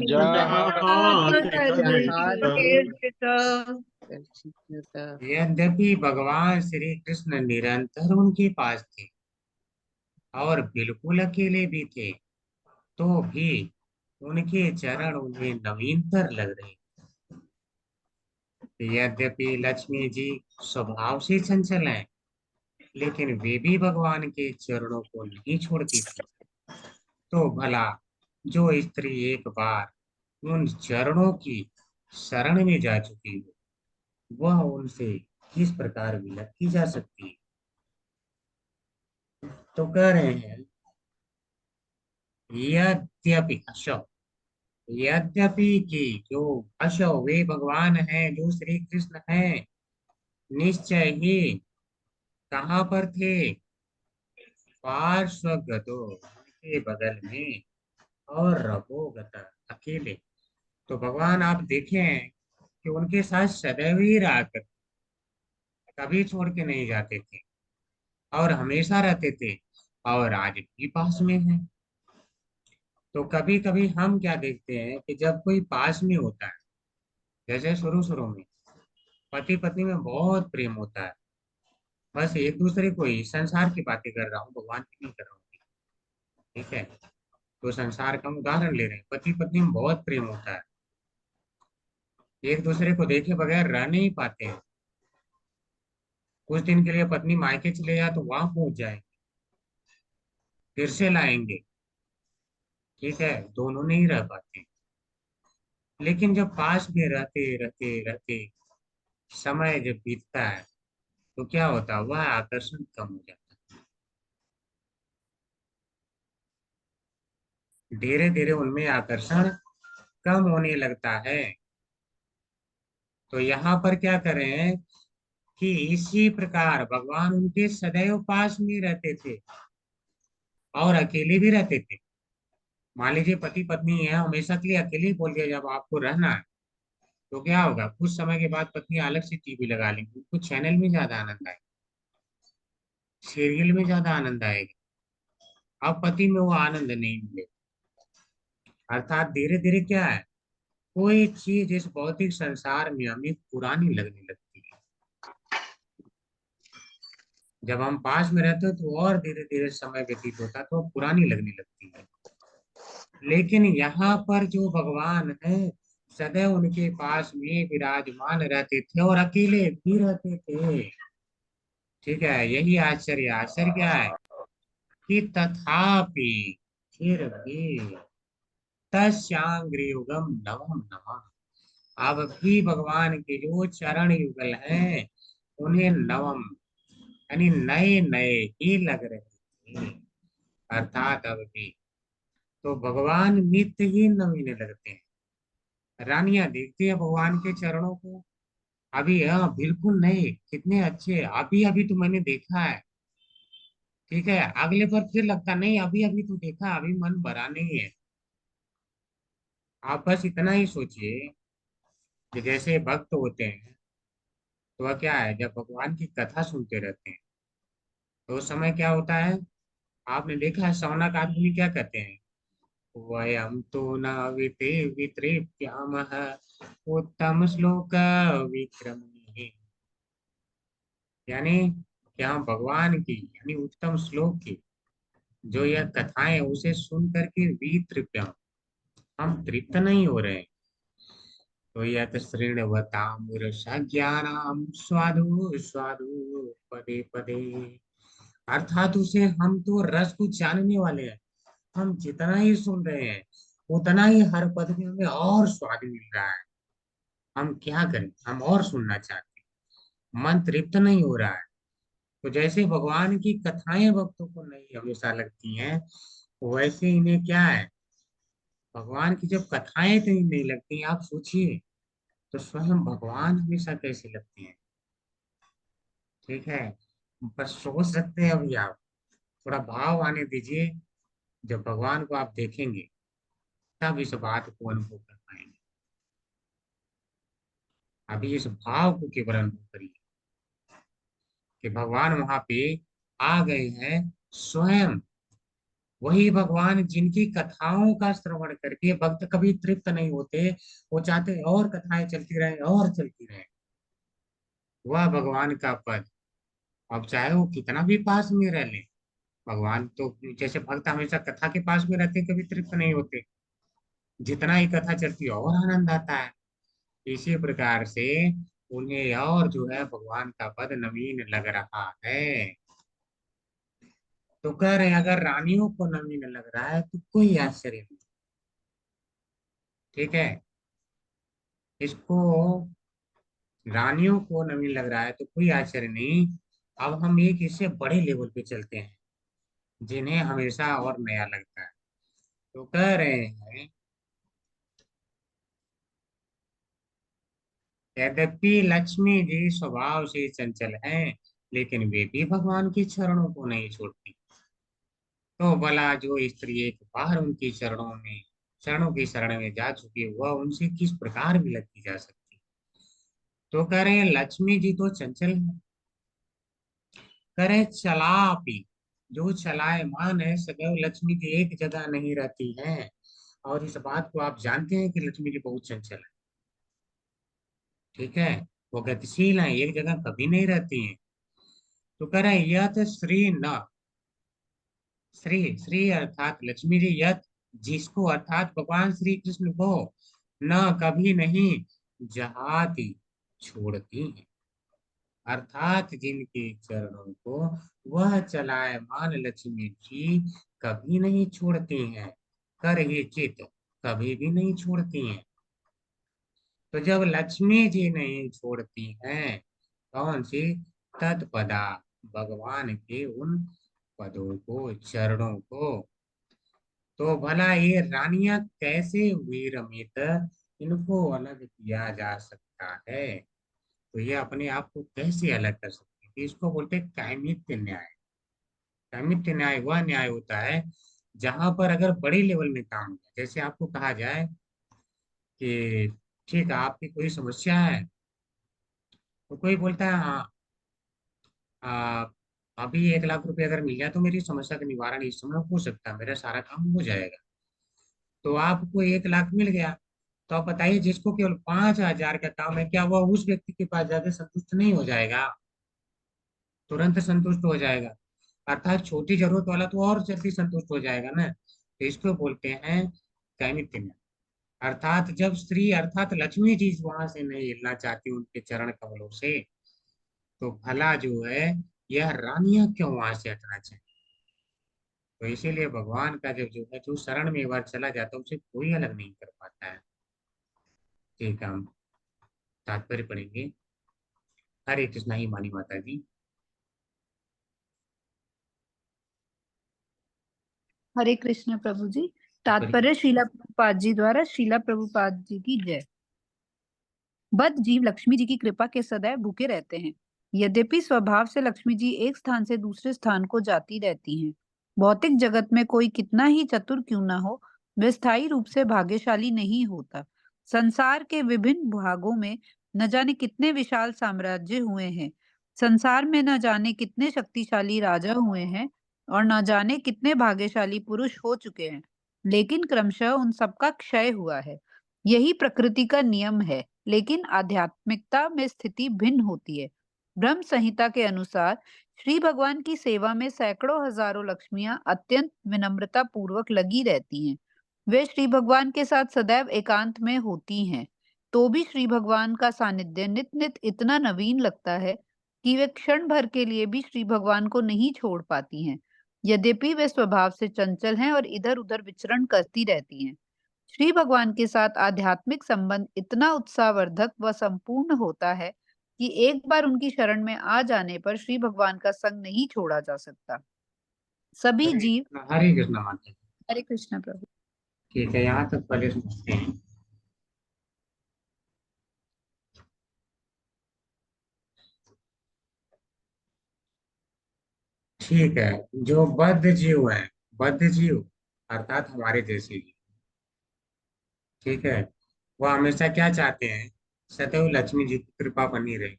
यद्यपि भगवान श्री कृष्ण निरंतर उनके पास थे और बिल्कुल अकेले भी थे, तो भी उनके चरण उन्हें नवीनतर लग रहे। यद्यपि लक्ष्मी जी स्वभाव से चंचल हैं, लेकिन वे भी भगवान के चरणों को नहीं छोड़ती थी। तो भला जो स्त्री एक बार उन चरणों की शरण में जा चुकी हो, वह उनसे किस प्रकार विलग की जा सकती है। तो कह रहे हैं यद्यपि अशौ, यद्यपि कि जो अशौ वे भगवान हैं, जो श्री कृष्ण हैं, निश्चय ही कहाँ पर थे, पार्श्वगतो के बगल में, और रघुगत अकेले। तो भगवान आप देखें कि उनके साथ सदैव ही रहा करते, कभी छोड़ के नहीं जाते थे और हमेशा रहते थे, और आज भी पास में है। तो कभी कभी हम क्या देखते हैं कि जब कोई पास में होता है, जैसे शुरू शुरू में पति पत्नी में बहुत प्रेम होता है, बस एक दूसरे को ही, संसार की बातें कर रहा हूँ, भगवान की नहीं कर रहा हूँ। ठीक है, तो संसार का उदाहरण ले रहे हैं, पति पत्नी में बहुत प्रेम होता है, एक दूसरे को देखे बगैर रह नहीं पाते हैं। कुछ दिन के लिए पत्नी मायके चले जाए तो वहां पहुंच जाए, फिर से लाएंगे, ठीक है, दोनों नहीं रह पाते। लेकिन जब पास में रहते रहते रहते समय जब बीतता है तो क्या होता है, वह आकर्षण कम हो जाता है, धीरे धीरे उनमें आकर्षण कम होने लगता है। तो यहाँ पर क्या करें कि इसी प्रकार भगवान उनके सदैव पास में रहते थे और अकेले भी रहते थे। मान लीजिए पति पत्नी है, हमेशा के लिए अकेले ही बोल दिया जब आपको रहना है, तो क्या होगा, कुछ समय के बाद पत्नी अलग से टीवी लगा लेंगी, उनको चैनल में ज्यादा आनंद आएगा, सीरियल में ज्यादा आनंद आएगा। अब पति में वो आनंद नहीं मिलेगा। अर्थात धीरे धीरे क्या है, कोई चीज इस भौतिक संसार में हमें पुरानी लगने लगती है। जब हम पास में रहते हो तो और धीरे धीरे समय व्यतीत होता है तो पुरानी लगने लगती है। लेकिन यहाँ पर जो भगवान है सदैव उनके पास में विराजमान रहते थे और अकेले भी रहते थे। ठीक है, यही आश्चर्य, आश्चर्य क्या है कि तथापि फिर भी तस्यांग्रियुगम नवम नमः, अब भी भगवान के जो चरण युगल हैं उन्हें नवम यानी नए नए ही लग रहे थे। अर्थात अब भी तो भगवान नित्य ही नवीन लगते हैं। रानियां देखती है भगवान के चरणों को, अभी हाँ बिल्कुल नहीं, कितने अच्छे, अभी अभी तो मैंने देखा है, ठीक है, अगले पर फिर लगता नहीं अभी अभी तो देखा, अभी मन भरा नहीं है। आप बस इतना ही सोचिए कि जैसे भक्त होते हैं तो वह क्या है, जब भगवान की कथा सुनते रहते हैं तो उस समय क्या होता है, आपने देखा है शौनक आदमी क्या कहते हैं, वयम तो न विते वितृप्यामः उत्तम श्लोक विक्रमणि, यानी क्या हम भगवान की यानी उत्तम श्लोक की जो यह कथाएं हैं, उसे सुन करके वितृप्यम, हम तृप्त नहीं हो रहे हैं। तो यत शृण्वतामुरसज्ञानां स्वादु स्वादु पदे पदे, अर्थात उसे हम तो रस को जानने वाले हैं, हम जितना ही सुन रहे हैं उतना ही हर पद में हमें और स्वाद मिल रहा है। हम क्या करें, हम और सुनना चाहते हैं, मन तृप्त नहीं हो रहा है। तो जैसे भगवान की कथाएं भक्तों को नहीं हमेशा लगती हैं, वैसे इन्हें क्या है, भगवान की जब कथाएं कहीं नहीं लगती, आप सोचिए तो स्वयं भगवान हमेशा कैसे लगते हैं। ठीक है, बस सोच सकते हैं अभी आप, थोड़ा भाव आने दीजिए, जब भगवान को आप देखेंगे तब इस बात को अनुभव कर पाएंगे। अभी इस भाव को केवल अनुभव करिए कि भगवान वहां पे आ गए हैं, स्वयं वही भगवान जिनकी कथाओं का श्रवण करके भक्त कभी तृप्त नहीं होते, वो चाहते और कथाएं चलती रहे और चलती रहे। वह भगवान का पद, अब चाहे वो कितना भी पास में रह ले, भगवान तो जैसे भक्त हमेशा कथा के पास में रहते कभी तृप्त नहीं होते, जितना ही कथा चलती है और आनंद आता है। इसी प्रकार से उन्हें और जो है भगवान का पद नवीन लग रहा है। तो कह रहे हैं अगर रानियों को नवीन लग रहा है तो कोई आश्चर्य नहीं। ठीक है, इसको रानियों को नवीन लग रहा है तो कोई आश्चर्य नहीं। अब हम एक इससे बड़े लेवल पे चलते हैं जिन्हें हमेशा और नया लगता है। तो कह रहे हैं यद्यपि लक्ष्मी जी स्वभाव से चंचल हैं लेकिन वे भी भगवान के चरणों को नहीं छोड़ती। तो भला जो स्त्री एक बार उनकी चरणों की शरण में जा चुकी है वह उनसे किस प्रकार भी लगती जा सकती। तो कह रहे हैं लक्ष्मी जी तो चंचल है, कह रहे हैं चलापी, जो चलायमान है सदैव लक्ष्मी जी एक जगह नहीं रहती हैं। और इस बात को आप जानते हैं कि लक्ष्मी जी बहुत चंचल है। ठीक है, वो गतिशील है, एक जगह कभी नहीं रहती हैं। तो कह रहे हैं यत श्री न, श्री श्री अर्थात लक्ष्मी जी, यत जिसको अर्थात भगवान श्री कृष्ण को, न कभी नहीं, जहाती छोड़ती हैं, अर्थात जिनके चरणों को वह चलायमान लक्ष्मी जी कभी नहीं छोड़ती हैं, कर ही चित कभी भी नहीं छोड़ती हैं। तो जब लक्ष्मी जी नहीं छोड़ती हैं, कौन सी? तत्पदा, भगवान के उन पदों को, चरणों को। तो भला ये रानियां कैसे हुई रमित, इनको अलग किया जा सकता है? तो ये अपने आप को कैसे अलग कर सकते हैं? इसको बोलते हैं कैमित्य न्याय। कैमित्य न्याय वह न्याय होता है जहां पर अगर बड़े लेवल में काम है, जैसे आपको कहा जाए कि ठीक है आपकी कोई समस्या है, तो कोई बोलता है हाँ, आ, अभी 1 लाख रुपए अगर मिल जाए तो मेरी समस्या का निवारण इस समय हो सकता है, मेरा सारा काम हो जाएगा। तो आपको 1 लाख मिल गया, तो आप बताइए जिसको केवल 5,000 का काम है, क्या वह उस व्यक्ति के पास जाके संतुष्ट नहीं हो जाएगा? तुरंत संतुष्ट हो जाएगा। अर्थात छोटी जरूरत वाला तो और जल्दी संतुष्ट हो जाएगा ना। तो इसको बोलते हैं कैमित्य न्याय। अर्थात जब स्त्री अर्थात लक्ष्मी जी वहां से नहीं हिलना चाहती उनके चरण कमलों से, तो भला जो है यह रानियां क्यों वहां से हटना चाहिए? तो इसीलिए भगवान का जब जो है जो शरण में एक बार चला जाता है उसे कोई अलग नहीं कर पाता है। ठीक है, हम तात्पर्य पढ़ेंगे। हरे कृष्णा ही मानी माता जी। हरे कृष्ण प्रभु जी। तात्पर्य। तात्पर्य शीला प्रभुपाद जी द्वारा। शीला प्रभुपाद जी की जय। बद्ध जीव लक्ष्मी जी की कृपा के सदैव भूखे रहते हैं। यद्यपि स्वभाव से लक्ष्मी जी एक स्थान से दूसरे स्थान को जाती रहती हैं। भौतिक जगत में कोई कितना ही चतुर क्यों न हो, वह स्थायी रूप से भाग्यशाली नहीं होता। संसार के विभिन्न भागों में न जाने कितने विशाल साम्राज्य हुए हैं। संसार में न जाने कितने शक्तिशाली राजा हुए हैं और न जाने कितने भाग्यशाली पुरुष हो चुके हैं, लेकिन क्रमशः उन सबका क्षय हुआ है। यही प्रकृति का नियम है। लेकिन आध्यात्मिकता में स्थिति भिन्न होती है। ब्रह्म संहिता के अनुसार श्री भगवान की सेवा में सैकड़ों हजारों लक्ष्मियां अत्यंत विनम्रता पूर्वक लगी रहती हैं। वे श्री भगवान के साथ सदैव एकांत में होती हैं, तो भी श्री भगवान का सानिध्य नित नित इतना नवीन लगता है कि वे क्षण भर के लिए भी श्री भगवान को नहीं छोड़ पाती हैं। यद्यपि वे स्वभाव से चंचल हैं और इधर उधर विचरण करती रहती हैं। श्री भगवान के साथ आध्यात्मिक संबंध इतना उत्साहवर्धक व संपूर्ण होता है कि एक बार उनकी शरण में आ जाने पर श्री भगवान का संग नहीं छोड़ा जा सकता। सभी जीव। हरे कृष्णा माता जी। हरे कृष्ण प्रभु। ठीक है, यहाँ तक पहले समझते हैं। ठीक है, जो बद्ध जीव है, बद्ध जीव अर्थात हमारे जैसे जीव, ठीक है, वो हमेशा क्या चाहते हैं? सदैव लक्ष्मी जी की कृपा बनी रहे,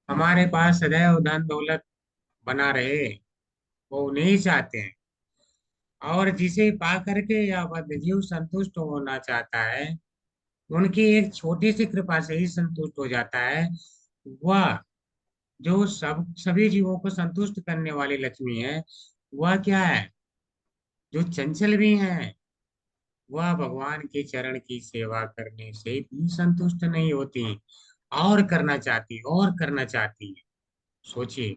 हमारे पास सदैव धन दौलत बना रहे, वो नहीं चाहते हैं। और जिसे पा करके या बद्ध जीव संतुष्ट होना चाहता है, उनकी एक छोटी सी कृपा से ही संतुष्ट हो जाता है। वह जो सभी जीवों को संतुष्ट करने वाली लक्ष्मी है, वह क्या है? जो चंचल भी है, वह भगवान के चरण की सेवा करने से भी संतुष्ट नहीं होती, और करना चाहती, और करना चाहती है। सोचिए,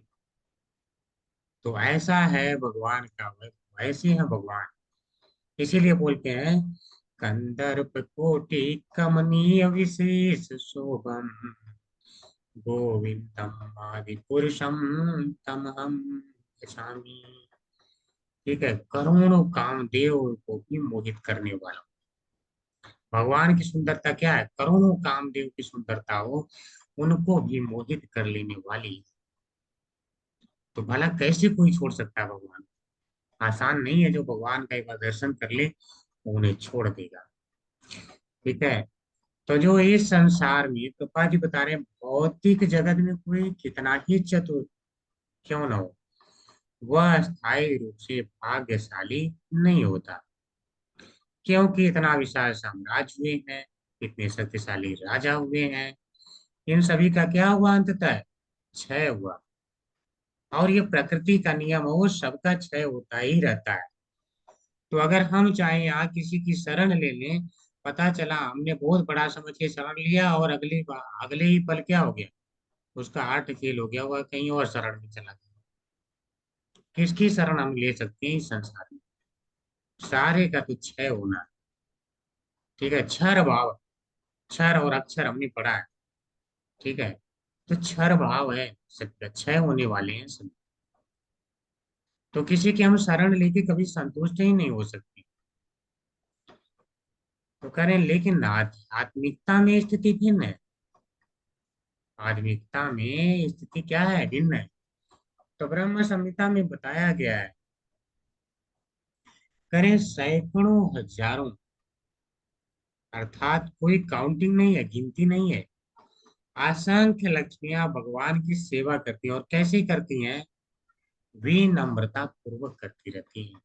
तो ऐसा है भगवान का, वैसे है भगवान। इसीलिए बोलते हैं कंदर्प कोटि कमनीय विशेष शोभम, गोविंदम आदि पुरुषम तमहम भजामि। ठीक है, करोड़ों कामदेव को भी मोहित करने वाला भगवान की सुंदरता क्या है? करोड़ों कामदेव की सुंदरता हो, उनको भी मोहित कर लेने वाली। तो भला कैसे कोई छोड़ सकता है भगवान? आसान नहीं है, जो भगवान का एक बार दर्शन कर ले वो उन्हें छोड़ देगा। ठीक है, तो जो इस संसार में कृपा जी बता रहे हैं, भौतिक जगत में कोई कितना ही चतुर क्यों न हो, वह स्थायी रूप से भाग्यशाली नहीं होता। क्योंकि इतना विशाल साम्राज्य हुए हैं, इतने शक्तिशाली राजा हुए हैं, इन सभी का क्या हुआ? अंततः क्षय हुआ। और ये प्रकृति का नियम है, वो सबका क्षय होता ही रहता है। तो अगर हम चाहे यहाँ किसी की शरण ले लें, पता चला हमने बहुत बड़ा समझ के शरण लिया और अगले ही पल क्या हो गया, उसका हार्ट फेल हो गया, वह कहीं और शरण में चला गया। किसकी शरण हम ले सकते हैं इस संसार में? सारे का तो क्षय होना है। ठीक है, क्षर भाव, क्षर और अक्षर हमने पढ़ा है। ठीक है, तो क्षर भाव है, सबका क्षय होने वाले हैं सब। तो किसी की हम शरण लेके कभी संतुष्ट ही नहीं हो सकते। तो करें, लेकिन आत्मिकता में स्थिति भिन्न है। आत्मिकता में स्थिति क्या है, भिन्न है। तो ब्रह्म संहिता में बताया गया है, करें सैकड़ों हजारों, अर्थात कोई काउंटिंग नहीं है, गिनती नहीं है, असंख्य लक्ष्मियां भगवान की सेवा करती हैं। और कैसे करती हैं? विनम्रता पूर्वक करती रहती हैं,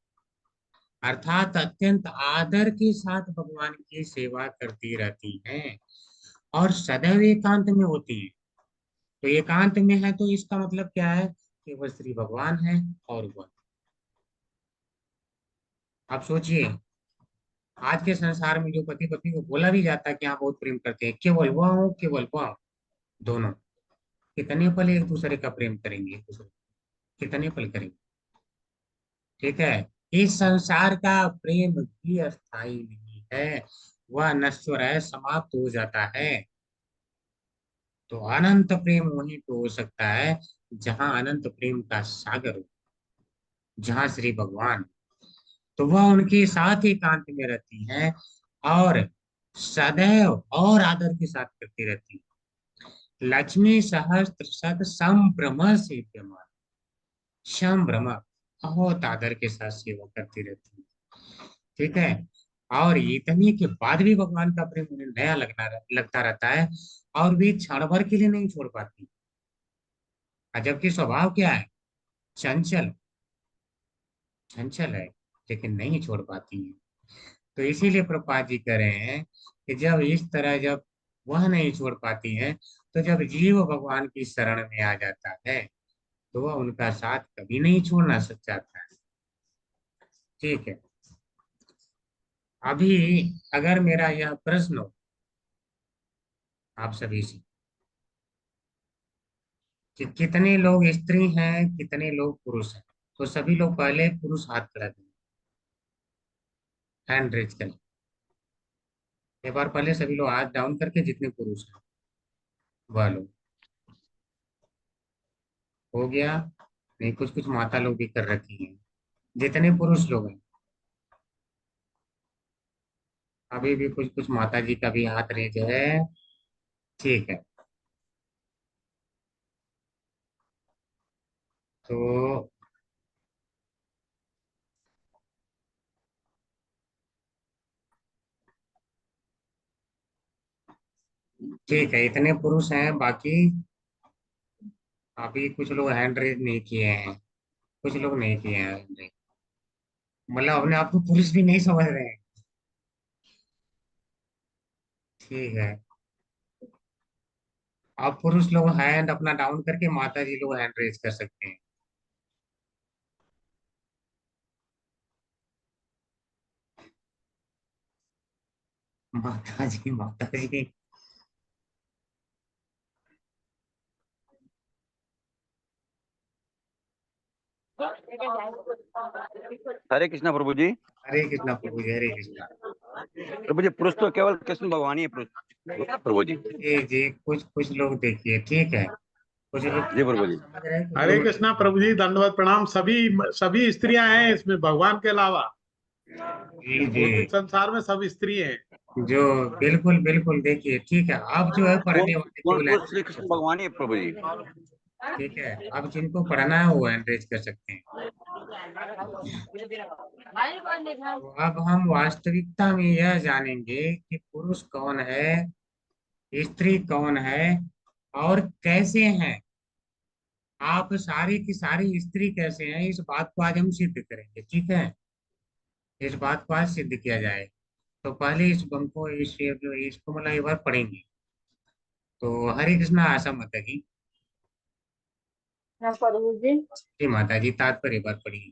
अर्थात अत्यंत आदर के साथ भगवान की सेवा करती रहती हैं और सदैव एकांत में होती हैं। तो एकांत में है तो इसका मतलब क्या है कि वह श्री भगवान है। और वह, आप सोचिए, आज के संसार में जो पति पत्नी को बोला भी जाता है कि हाँ बहुत प्रेम करते हैं, केवल वह हो, केवल वह, दोनों कितने पल एक दूसरे का प्रेम करेंगे, एक दूसरे कितने पल करेंगे? ठीक है, इस संसार का प्रेम भी अस्थाई नहीं है, वह नश्वर है, समाप्त हो जाता है। तो अनंत प्रेम वहीं पे हो सकता है जहां अनंत प्रेम का सागर हो, जहां श्री भगवान। तो वह उनके साथ एकांत में रहती हैं और सदैव और आदर के साथ करती रहती है। लक्ष्मी सहस्त्र शत संभ्रम सेव्यमान, संभ्रम, बहुत आदर के साथ सेवा करती रहती है। ठीक है, और इतने के बाद भी भगवान का प्रेम उन्हें नया लगता रहता है और वे क्षण भर के लिए नहीं छोड़ पाती। और जबकि स्वभाव क्या है, चंचल, चंचल है, लेकिन नहीं छोड़ पाती है। तो इसीलिए प्रभुपाद जी कह रहे हैं कि जब इस तरह जब वह नहीं छोड़ पाती है, तो जब जीव भगवान की शरण में आ जाता है तो वह उनका साथ कभी नहीं छोड़ना चाहता है। ठीक है, अभी अगर मेरा यह प्रश्न हो आप सभी से कि कितने लोग स्त्री हैं, कितने लोग पुरुष हैं, तो सभी लोग पहले पुरुष हाथ खड़ा करें, हैंड रेज करें। एक बार पहले सभी लोग हाथ डाउन करके, जितने पुरुष हैं वह लोग। हो गया? नहीं, कुछ कुछ माता लोग भी कर रखी हैं। जितने पुरुष लोग हैं, अभी भी कुछ कुछ माता जी का भी हाथ रेज है। ठीक है, तो ठीक है, इतने पुरुष हैं। बाकी अभी कुछ लोग हैंड रेज नहीं किए हैं, कुछ लोग नहीं किए हैं hand raise। मतलब अपने आप को पुरुष भी नहीं समझ रहे हैं। ठीक है, अब पुरुष लोग हैंड अपना डाउन करके माता जी लोग हैंड रेज कर सकते हैं। माता जी, माता जी। हरे कृष्णा प्रभु जी। हरे कृष्णा प्रभु जी, हरे कृष्णा। प्रभु जी, पुरुष तो केवल कृष्ण भगवान ही है प्रभु जी। जी जी, कुछ कुछ लोग देखिए, ठीक है, कुछ लोग जी प्रभु जी। समझ रहे हैं, कुछ हरे लोग कृष्णा प्रभु जी, दंडवत प्रणाम। सभी सभी स्त्रियां हैं इसमें, भगवान के अलावा जी इस जी, भौतिक संसार में सब स्त्री हैं। जो बिल्कुल बिल्कुल देखिए, ठीक है, अब जो है कौन पढ़ने वाले कौन केवल पुरुष एनरेज श्री कर कृष्ण सकते भगवान ही है प्रभु जी। हैं। ठीक है, अब जिनको पढ़ना है वो एनरेज कर सकते हैं। तो अब हम वास्तविकता में यह जानेंगे कि पुरुष कौन है, स्त्री कौन है और कैसे हैं। आप सारी की सारी स्त्री कैसे हैं, इस बात को आज हम सिद्ध करेंगे। ठीक है, इस बात को आज सिद्ध किया जाए। तो पहले इस हमको इसको मतलब एक बार पढ़ेंगे। तो हरे कृष्णा, आशा माता की। ना प्रभु जी। जी माता जी, तात्पर्य एक बार पढ़िए,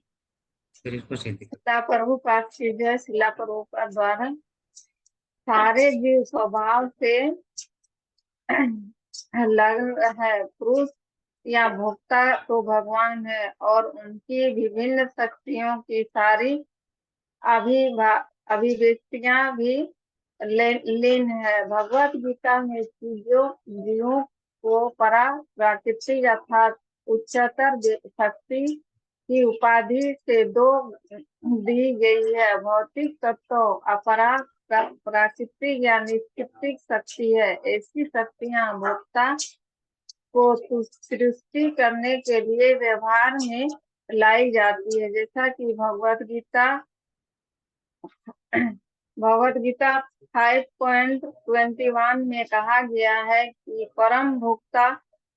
फिर इसको सिद्ध करें। शिला प्रभुपाद की जय। शिला प्रभुपाद द्वारा सारे जीव स्वभाव से लग्न है। पुरुष या भोक्ता तो भगवान है और उनकी विभिन्न शक्तियों की सारी अभिव्यक्तियां भी लीन है। भगवत गीता में जीवों को परा प्राकृतिक अर्थात उच्चतर शक्ति की उपाधि से दो दी गई है। भौतिक तत्व अपरा प्राकृतिक या निश्चित शक्ति है। ऐसी शक्तियां भोक्ता को सृष्टि करने के लिए व्यवहार में लाई जाती है, जैसा कि भगवत गीता 5.21 में कहा गया है कि परम भोक्ता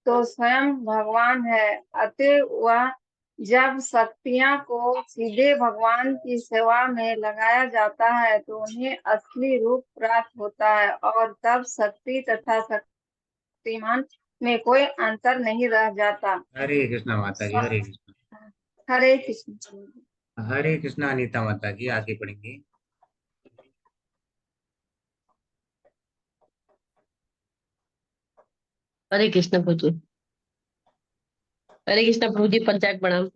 तो स्वयं भगवान है। अतः वह जब शक्तियां को सीधे भगवान की सेवा में लगाया जाता है तो उन्हें असली रूप प्राप्त होता है और तब शक्ति तथा शक्तिमान में कोई अंतर नहीं रह जाता। हरे कृष्णा माता जी, हरे कृष्णा। हरे कृष्ण। हरे कृष्णा अनीता माता जी, आगे पढ़ेंगे। हरे कृष्ण प्रभु जी। हरे कृष्ण प्रभु जी, पंचायत प्रणाम।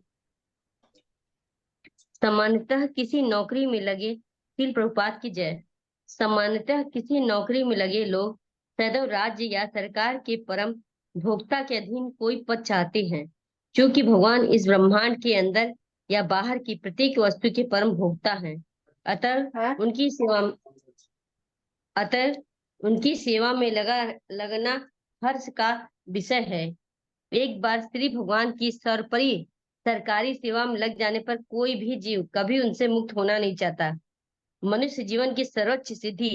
सामान्यतः किसी नौकरी में लगे, श्रील प्रभुपाद की जय। सामान्यतः किसी नौकरी में लगे लोग सदैव राज्य या सरकार के परम भोक्ता के अधीन कोई पद चाहते हैं, क्योंकि भगवान इस ब्रह्मांड के अंदर या बाहर की प्रत्येक वस्तु के परम भोक्ता हैं। अतः उनकी सेवा में लगना हर्ष का विषय है। एक बार श्री भगवान की सर्वोपरि सरकारी सेवा में लग जाने पर कोई भी जीव कभी उनसे मुक्त होना नहीं चाहता। मनुष्य जीवन की सर्वोच्च सिद्धि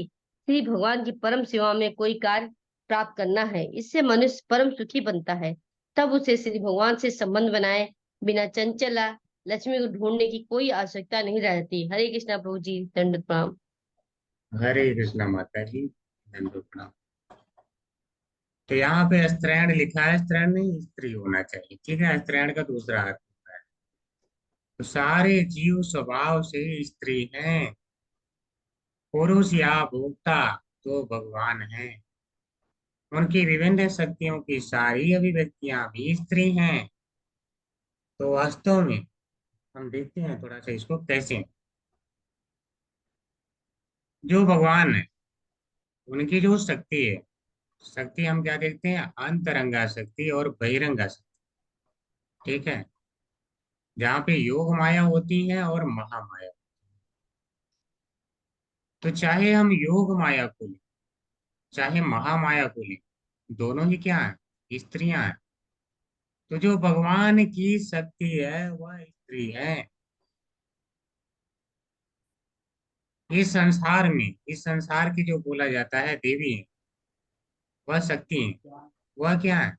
श्री भगवान की परम सेवा में कोई कार्य प्राप्त करना है। इससे मनुष्य परम सुखी बनता है। तब उसे श्री भगवान से संबंध बनाए बिना चंचला लक्ष्मी को ढूंढने की कोई आवश्यकता नहीं रहती। हरे कृष्णा प्रभु जी, दंडवत प्रणाम। हरे कृष्णा माता जी, दंडवत प्रणाम। तो यहाँ पे स्त्रैण लिखा है, स्त्रैण नहीं स्त्री होना चाहिए, ठीक है। स्त्रैण का दूसरा अर्थ होता है। तो सारे जीव स्वभाव से स्त्री हैं। पुरुष या भोक्ता तो भगवान हैं। उनकी विभिन्न शक्तियों की सारी अभिव्यक्तियां भी स्त्री हैं। तो वास्तव में हम देखते हैं थोड़ा सा इसको कैसे। जो भगवान है उनकी जो शक्ति है, शक्ति हम क्या देखते हैं, अंतरंगा शक्ति और बहिरंगा शक्ति, ठीक है। जहाँ पे योग माया होती है और महामाया। तो चाहे हम योग माया को लें चाहे महामाया को लें, दोनों ही क्या है, स्त्रियां हैं। तो जो भगवान की शक्ति है वह स्त्री है। इस संसार की जो बोला जाता है देवी है, वह शक्ति है। वह क्या है,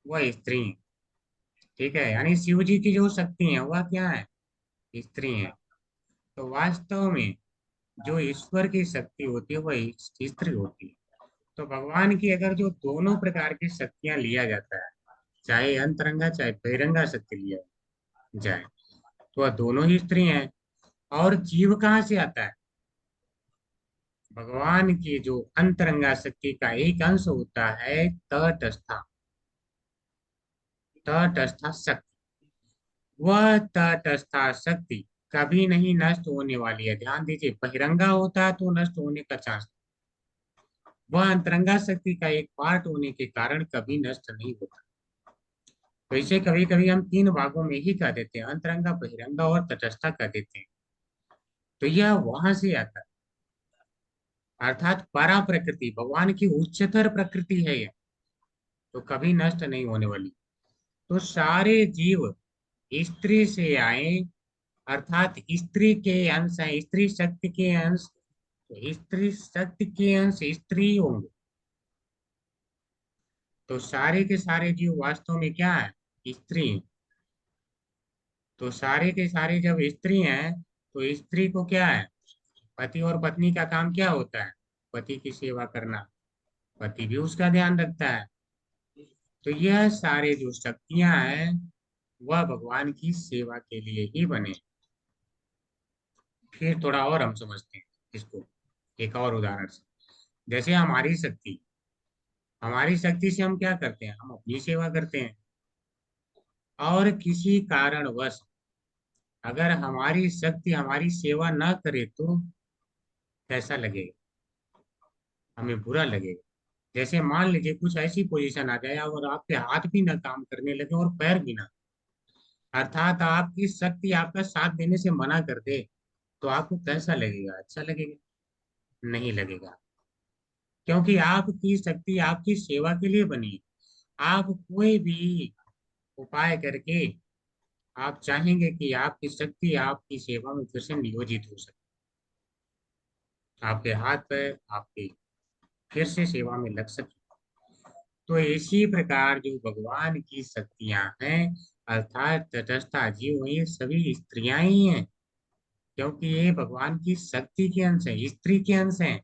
वह स्त्री है, ठीक है। यानी शिव जी की जो शक्ति है वह क्या है, स्त्री है। तो वास्तव में जो ईश्वर की शक्ति होती है वह स्त्री होती है। तो भगवान की अगर जो दोनों प्रकार की शक्तियां लिया जाता है, चाहे अंतरंगा चाहे बहिरंगा शक्ति लिया जाए, तो वह दोनों ही स्त्री हैं। और जीव कहाँ से आता है, भगवान की जो अंतरंगा शक्ति का एक अंश होता है तटस्था शक्ति। वह तटस्था शक्ति कभी नहीं नष्ट होने वाली है। ध्यान दीजिए, बहिरंगा होता है तो नष्ट होने का चांस, वह अंतरंगा शक्ति का एक पार्ट होने के कारण कभी नष्ट नहीं होता। तो इसे कभी कभी हम तीन भागों में ही कह देते हैं, अंतरंगा, बहिरंगा और तटस्था कह देते हैं। तो यह वहां से आता है, अर्थात परा प्रकृति, भगवान की उच्चतर प्रकृति है यह, तो कभी नष्ट नहीं होने वाली। तो सारे जीव स्त्री से आए, अर्थात स्त्री के अंश है, स्त्री शक्ति के अंश, तो स्त्री शक्ति के अंश स्त्री होंगे। तो सारे के सारे जीव वास्तव में क्या है, स्त्री हैं। तो सारे के सारे जब स्त्री हैं तो स्त्री को क्या है, पति और पत्नी का काम क्या होता है, पति की सेवा करना, पति भी उसका ध्यान रखता है। तो यह सारे जो शक्तियां हैं वह भगवान की सेवा के लिए ही बने। फिर थोड़ा और हम समझते हैं इसको एक और उदाहरण से। जैसे हमारी शक्ति से हम क्या करते हैं, हम अपनी सेवा करते हैं। और किसी कारणवश अगर हमारी शक्ति हमारी सेवा ना करे तो कैसा लगेगा, हमें बुरा लगेगा। जैसे मान लीजिए कुछ ऐसी पोजीशन आ जाए और आपके हाथ भी ना काम करने लगे और पैर भी ना, अर्थात आपकी शक्ति आपका साथ देने से मना कर दे, तो आपको कैसा लगेगा, अच्छा लगेगा? नहीं लगेगा, क्योंकि आपकी शक्ति आपकी सेवा के लिए बनी है। आप कोई भी उपाय करके आप चाहेंगे कि आपकी शक्ति आपकी सेवा में फिर से नियोजित हो सके, आपके हाथ पैर आपकी फिर से सेवा में लग सके। तो इसी प्रकार जो भगवान की शक्तियां हैं, अर्थात तटस्थ जीव, ये सभी स्त्रियां ही हैं, क्योंकि ये भगवान की शक्ति के अंश है, स्त्री के अंश हैं।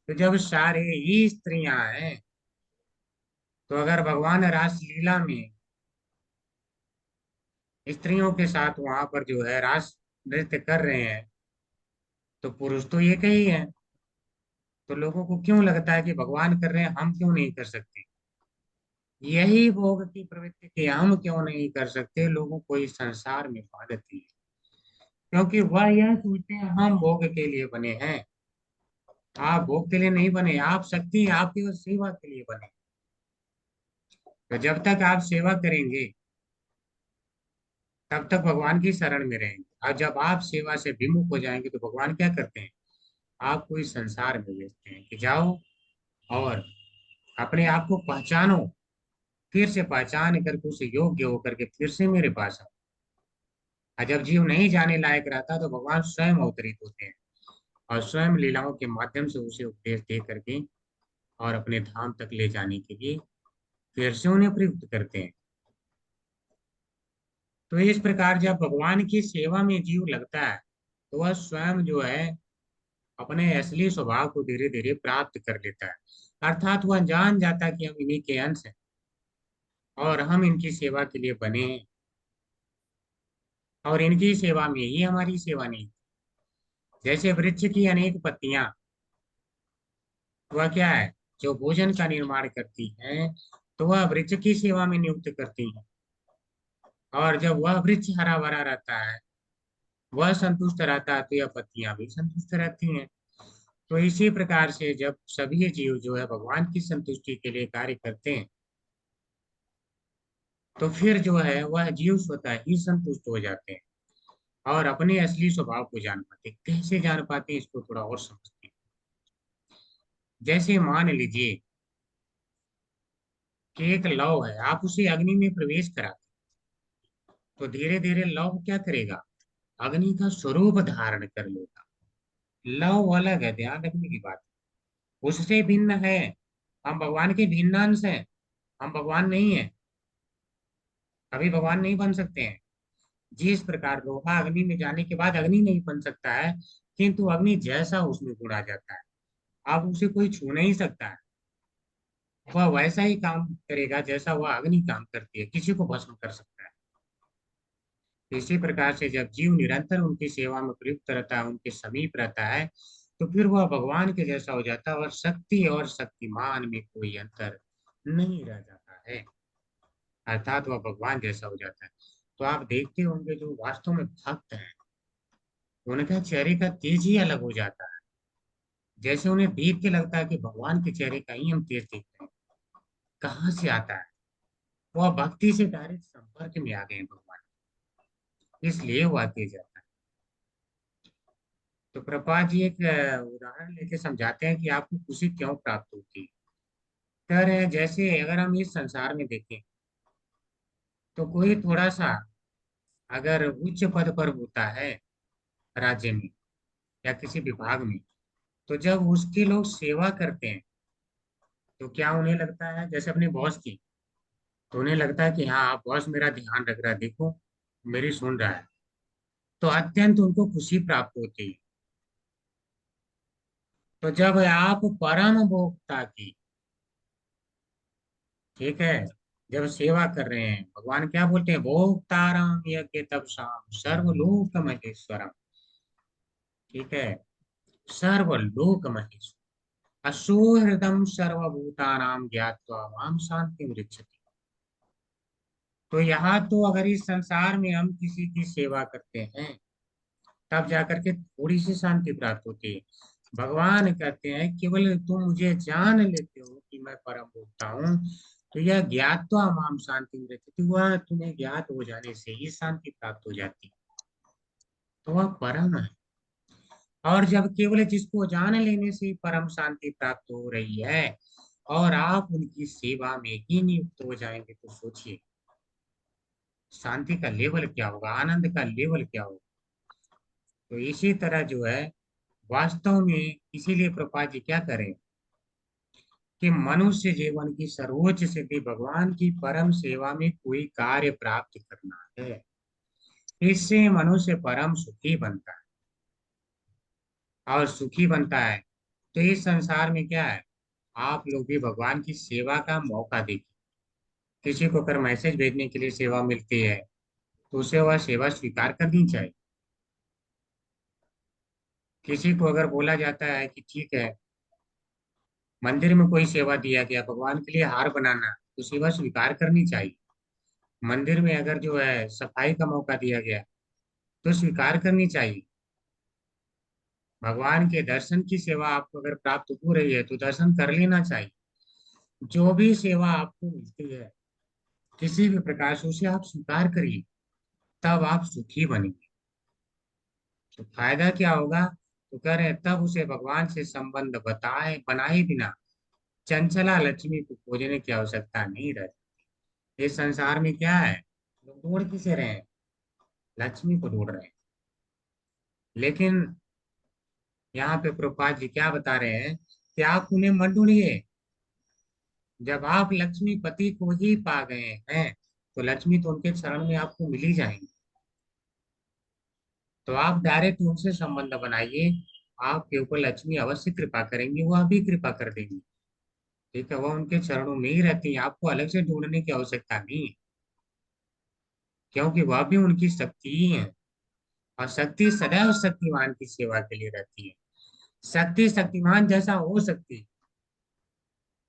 तो जब सारे ही स्त्रियां हैं, तो अगर भगवान रासलीला में स्त्रियों के साथ वहां पर जो है रास नृत्य कर रहे हैं, तो पुरुष तो एक ही है। तो लोगों को क्यों लगता है कि भगवान कर रहे हैं, हम क्यों नहीं कर सकते? यही भोग की प्रवृत्ति की हम क्यों नहीं कर सकते, लोगों को इस संसार में पागती है, क्योंकि वह यह सोचते हैं हम भोग के लिए बने हैं। आप भोग के लिए नहीं बने, आप शक्ति आपकी सेवा के लिए बने। तो जब तक आप सेवा करेंगे तब तक भगवान की शरण में रहेंगे, और जब आप सेवा से विमुख हो जाएंगे तो भगवान क्या करते हैं, आपको इस संसार में भेजते हैं कि जाओ और अपने आप को पहचानो, फिर से पहचान करके उसे योग्य होकर के फिर से मेरे पास आओ। और जब जीव नहीं जाने लायक रहता तो भगवान स्वयं अवतरित होते हैं और स्वयं लीलाओं के माध्यम से उसे उपदेश दे करके और अपने धाम तक ले जाने के लिए फिर से उन्हें प्रयुक्त करते हैं। तो इस प्रकार जब भगवान की सेवा में जीव लगता है तो वह स्वयं जो है अपने असली स्वभाव को धीरे धीरे प्राप्त कर लेता है, अर्थात वह जान जाता है कि हम इन्हीं के अंश हैं और हम इनकी सेवा के लिए बने हैं, और इनकी सेवा में ही हमारी सेवा नहीं। जैसे वृक्ष की अनेक पत्तियां, वह क्या है, जो भोजन का निर्माण करती हैं, तो वह वृक्ष की सेवा में नियुक्त करती हैं। और जब वह वृक्ष हरा भरा रहता है, वह संतुष्ट रहता है, तो यह पत्तियां भी संतुष्ट रहती हैं। तो इसी प्रकार से जब सभी जीव जो है भगवान की संतुष्टि के लिए कार्य करते हैं, तो फिर जो है वह जीव स्वतः ही संतुष्ट हो जाते हैं और अपने असली स्वभाव को जान पाते हैं। कैसे जान पाते हैं, इसको थोड़ा और समझते हैं। जैसे मान लीजिए कि एक लौ है, आप उसे अग्नि में प्रवेश कराते हैं, तो धीरे धीरे लौ क्या करेगा, अग्नि का स्वरूप धारण कर लेगा। लौ अलग है, ध्यान रखने की बात, उससे भिन्न है। हम भगवान के भिन्न अंश हैं, हम भगवान नहीं है, अभी भगवान नहीं बन सकते हैं। जिस प्रकार लोहा अग्नि में जाने के बाद अग्नि नहीं बन सकता है, किंतु अग्नि जैसा उसमें गुण आ जाता है, अब उसे कोई छू नहीं सकता है। वह वैसा ही काम करेगा जैसा वह अग्नि काम करती है, किसी को भस्म कर सकता है। इसी प्रकार से जब जीव निरंतर उनकी सेवा में प्रयुक्त रहता है, उनके समीप रहता है, तो फिर वह भगवान के जैसा हो जाता है और शक्ति और शक्तिमान में कोई अंतर नहीं रह जाता है, अर्थात वह भगवान जैसा हो जाता है। तो आप देखते होंगे जो वास्तव में भक्त हैं, उनका चेहरे का तेज ही अलग हो जाता है, जैसे उन्हें देख के लगता है कि भगवान के चेहरे का ही हम तेज देखते हैं। कहाँ से आता है, वह भक्ति से डायरेक्ट संपर्क में आ गए हैं भगवान, इसलिए वह तेज आता है। तो प्रभुपाद जी एक उदाहरण लेके समझाते हैं कि आपको खुशी क्यों प्राप्त होती है। कह रहे हैं जैसे अगर हम इस संसार में देखें तो कोई थोड़ा सा अगर उच्च पद पर होता है राज्य में या किसी विभाग में, तो जब उसके लोग सेवा करते हैं तो क्या उन्हें लगता है, जैसे अपने बॉस की, तो उन्हें लगता है कि हाँ आप बॉस मेरा ध्यान रख रहा है, देखो मेरी सुन रहा है, तो अत्यंत उनको खुशी प्राप्त होती है। तो जब आप परम भोक्ता की, ठीक है, जब सेवा कर रहे हैं, भगवान क्या बोलते हैं, भोक्ताराम यज्ञ तब शाम सर्वलोक महेश्वरम, ठीक है, सर्वलोक महेश्वर, असुहृदम सर्वभूतानां ज्ञात्वा माम शांतिम ऋच्छति। तो यहाँ तो अगर इस संसार में हम किसी की सेवा करते हैं तब जाकर के थोड़ी सी शांति प्राप्त होती है। भगवान कहते हैं केवल तुम मुझे जान लेते हो कि मैं परम भोक्ता हूँ, तो यह ज्ञात्वा माम शांति रहती, वह तुम्हें ज्ञात हो जाने से ही शांति प्राप्त हो जाती, तो वह परम है। और जब केवल जिसको जान लेने से ही परम शांति प्राप्त हो रही है और आप उनकी सेवा में ही नियुक्त हो जाएंगे, तो सोचिए शांति का लेवल क्या होगा, आनंद का लेवल क्या होगा। तो इसी तरह जो है वास्तव में, इसीलिए प्रभुपाद जी क्या करें कि मनुष्य जीवन की सर्वोच्च सिद्धि भगवान की परम सेवा में कोई कार्य प्राप्त करना है। इससे मनुष्य परम सुखी बनता है, और सुखी बनता है तो इस संसार में क्या है, आप लोग भी भगवान की सेवा का मौका देखिए। किसी को अगर मैसेज भेजने के लिए सेवा मिलती है तो उसे वह सेवा स्वीकार करनी चाहिए। किसी को अगर बोला जाता है कि ठीक है, मंदिर में कोई सेवा दिया गया, भगवान के लिए हार बनाना, तो सेवा स्वीकार करनी चाहिए। मंदिर में अगर जो है सफाई का मौका दिया गया तो स्वीकार करनी चाहिए। भगवान के दर्शन की सेवा आपको अगर प्राप्त हो रही है तो दर्शन कर लेना चाहिए। जो भी सेवा आपको मिलती है किसी भी प्रकार से, उसे आप स्वीकार करिए, तब आप सुखी बनेंगे। तो फायदा क्या होगा, तो कह रहे हैं तब उसे भगवान से संबंध बनाए बिना चंचला लक्ष्मी को खोजने की आवश्यकता नहीं रहती। इस संसार में क्या है, लोग ढूंढ किसे रहे हैं, लक्ष्मी को ढूंढ रहे हैं। लेकिन यहाँ पे प्रभुपाद जी क्या बता रहे हैं कि आप उन्हें मत ढूंढिए। जब आप लक्ष्मी पति को ही पा गए हैं तो लक्ष्मी तो उनके चरण में आपको मिल ही जाएंगी। तो आप डायरेक्ट उनसे संबंध बनाइए, आपके ऊपर लक्ष्मी अवश्य कृपा करेंगी, वह भी कृपा कर देंगी। ठीक है, वह उनके चरणों में ही रहती है, आपको अलग से ढूंढने की आवश्यकता नहीं है, क्योंकि वह भी उनकी शक्ति ही है। और शक्ति सदैव शक्तिमान की सेवा के लिए रहती है। शक्ति शक्तिमान जैसा हो सकती है,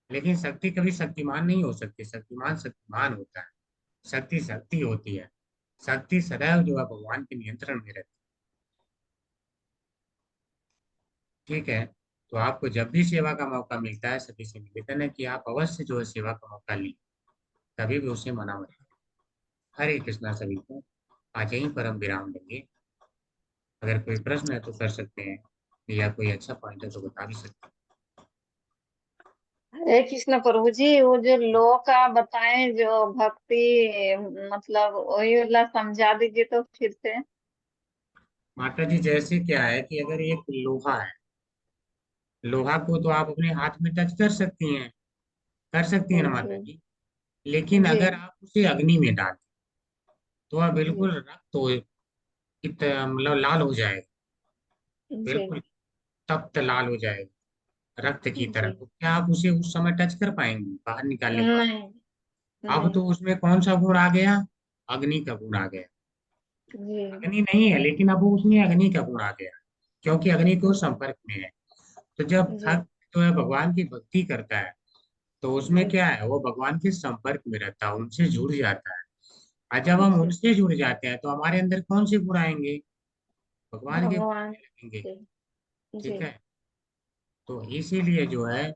लेकिन शक्ति कभी शक्तिमान नहीं हो सकती। शक्तिमान शक्तिमान होता है, शक्ति शक्ति होती है। शक्ति सदैव जो है भगवान के नियंत्रण में रहती है। ठीक है, तो आपको जब भी सेवा का मौका मिलता है सभी से निवेदन है कि आप अवश्य जो है सेवा का मौका ली, कभी भी उसे मना मत। हरे कृष्णा सभी को। आज यहीं पर हम विराम देंगे। अगर कोई प्रश्न है तो कर सकते हैं, या कोई अच्छा पॉइंट है तो बता भी सकते हैं। हरे कृष्ण प्रभु जी, वो जो लोग का बताएं जो भक्ति, मतलब वही वाला समझा दीजिए तो फिर से। माता जी जैसे क्या है कि अगर एक लोहा है, लोहा को तो आप अपने हाथ में टच कर सकती हैं ना माता जी जी। लेकिन जी अगर आप उसे अग्नि में डाल तो वह जी बिल्कुल रक्त हो, मतलब लाल हो जाएगा, जी बिल्कुल तप्त लाल हो जाएगा रक्त की तरह। जी। तो क्या आप उसे उस समय टच कर पाएंगे, बाहर निकालने के बाद? नहीं अब नहीं। तो उसमें कौन सा गुण आ गया, अग्नि का गुण आ गया। जी अग्नि नहीं है लेकिन अब उसमें अग्नि का गुण आ गया, क्योंकि अग्नि को संपर्क में है। तो जब जी भक्त जो है भगवान की भक्ति करता है तो उसमें जी क्या है, वो भगवान के संपर्क में रहता है, उनसे जुड़ जाता है। और जब हम जी। उनसे जुड़ जाते हैं तो हमारे अंदर कौन से गुण आएंगे, भगवान के गुण भगवान आने लगेंगे। जी जी ठीक है, तो इसीलिए जो है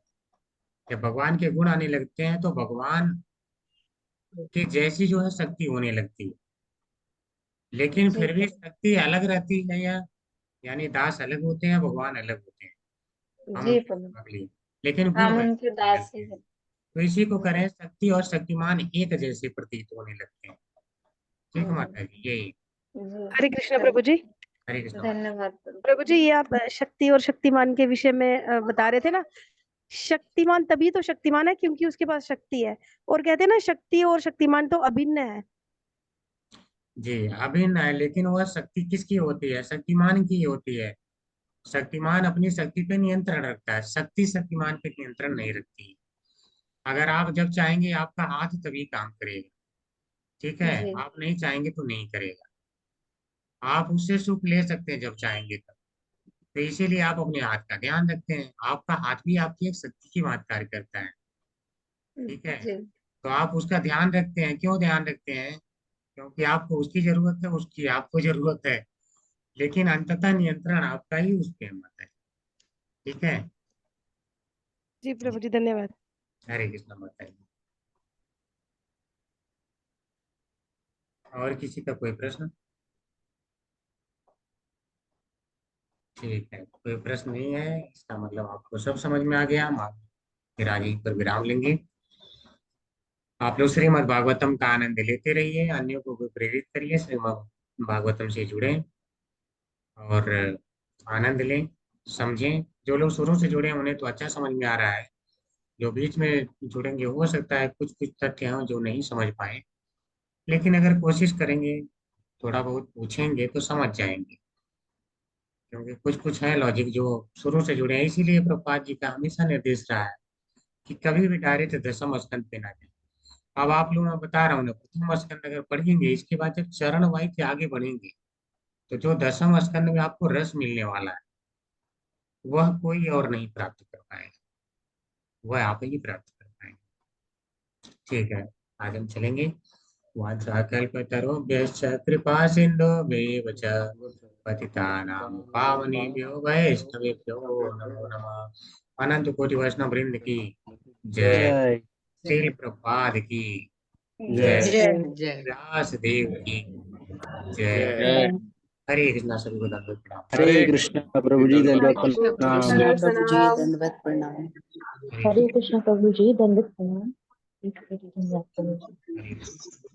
जब भगवान के गुण आने लगते हैं तो भगवान की जैसी जो है शक्ति होने लगती है। लेकिन जी फिर भी शक्ति अलग रहती है, या यानी दास अलग होते हैं, भगवान अलग होते हैं, हम जी उनकी प्रभु। सेवा के लिए, लेकिन गुण हम वैसे उनके ही दास मिलते ही हैं। हैं। तो इसी को जी करें, शक्ति और शक्तिमान एक जैसे प्रतीत होने लगते हैं। ठीक है जी माता जी, यही। जी। हरे कृष्ण चल, प्रभु जी। हरे कृष्ण माता। धन्यवाद प्रभु। प्रभु जी, ये आप शक्ति और शक्तिमान के विषय में बता रहे थे ना। शक्तिमान तभी तो शक्तिमान है क्योंकि उसके पास शक्ति है, और कहते हैं ना शक्ति और शक्तिमान तो अभिन्न है। जी अभिन्न है, लेकिन वह शक्ति किसकी होती है, शक्तिमान की होती है। शक्तिमान अपनी शक्ति पे नियंत्रण रखता है, शक्ति शक्तिमान पे नियंत्रण नहीं रखती। अगर आप जब चाहेंगे आपका हाथ तभी काम करेगा। ठीक है, जी आप नहीं चाहेंगे तो नहीं करेगा। आप उससे सुख ले सकते हैं जब चाहेंगे तब, तो इसीलिए आप अपने हाथ का ध्यान रखते हैं। आपका हाथ भी आपकी एक शक्ति की बात कार्य करता है, ठीक है। जी तो आप उसका ध्यान रखते हैं, क्यों ध्यान रखते हैं? क्योंकि आपको उसकी जरूरत है, उसकी आपको जरूरत है, लेकिन अंततः नियंत्रण आपका ही उस पे मत है, ठीक है। जी प्रभु जी, धन्यवाद। हरे कृष्ण बताइए। और किसी का कोई प्रश्न? ठीक है, कोई प्रश्न नहीं है, इसका मतलब आपको सब समझ में आ गया। हम फिर आगे पर विराम लेंगे। आप लोग श्रीमद् भागवतम का आनंद लेते रहिए, अन्यों को भी प्रेरित करिए, श्रीमद् भागवतम से जुड़े और आनंद लें, समझें। जो लोग शुरू से जुड़े हैं उन्हें तो अच्छा समझ में आ रहा है, जो बीच में जुड़ेंगे हो सकता है कुछ कुछ तथ्य हों जो नहीं समझ पाए, लेकिन अगर कोशिश करेंगे, थोड़ा बहुत पूछेंगे तो समझ जाएंगे। क्योंकि कुछ कुछ है लॉजिक जो शुरू से जुड़े हैं, इसीलिए प्रभुपाद जी का हमेशा निर्देश रहा है कि कभी भी डायरेक्ट दशम स्कंद पे ना जाए। अब आप लोग, मैं बता रहा हूँ ना, प्रथम स्कंद अगर पढ़ेंगे, इसके बाद जब चरण वाइज आगे बढ़ेंगे तो जो दशम स्कंद में आपको रस मिलने वाला है वह कोई और नहीं प्राप्त कर पाएगा, वह आप ही प्राप्त कर पाएंगे, ठीक है। आज हम चलेंगे। वाञ्छाकल्पतरुभ्यश्च कृपा सिन्धुभ्येव च पतितानां पावनेभ्यो वैष्णवेभ्यो नमो नमः। अनंत कोटि वैष्णव वृंद की जय। श्रील प्रभुपाद की जय। जय। व्यास देव की जय। जय। हरे कृष्णा, सभी को दंडवत प्रणाम। हरे कृष्ण प्रभु जी, दंडवत कृष्ण प्रणाम। प्रभु जी, दंडवत प्रणाम। हरे हरे कृष्ण प्रभु जी, दंडवत प्रणाम। कृष्ण।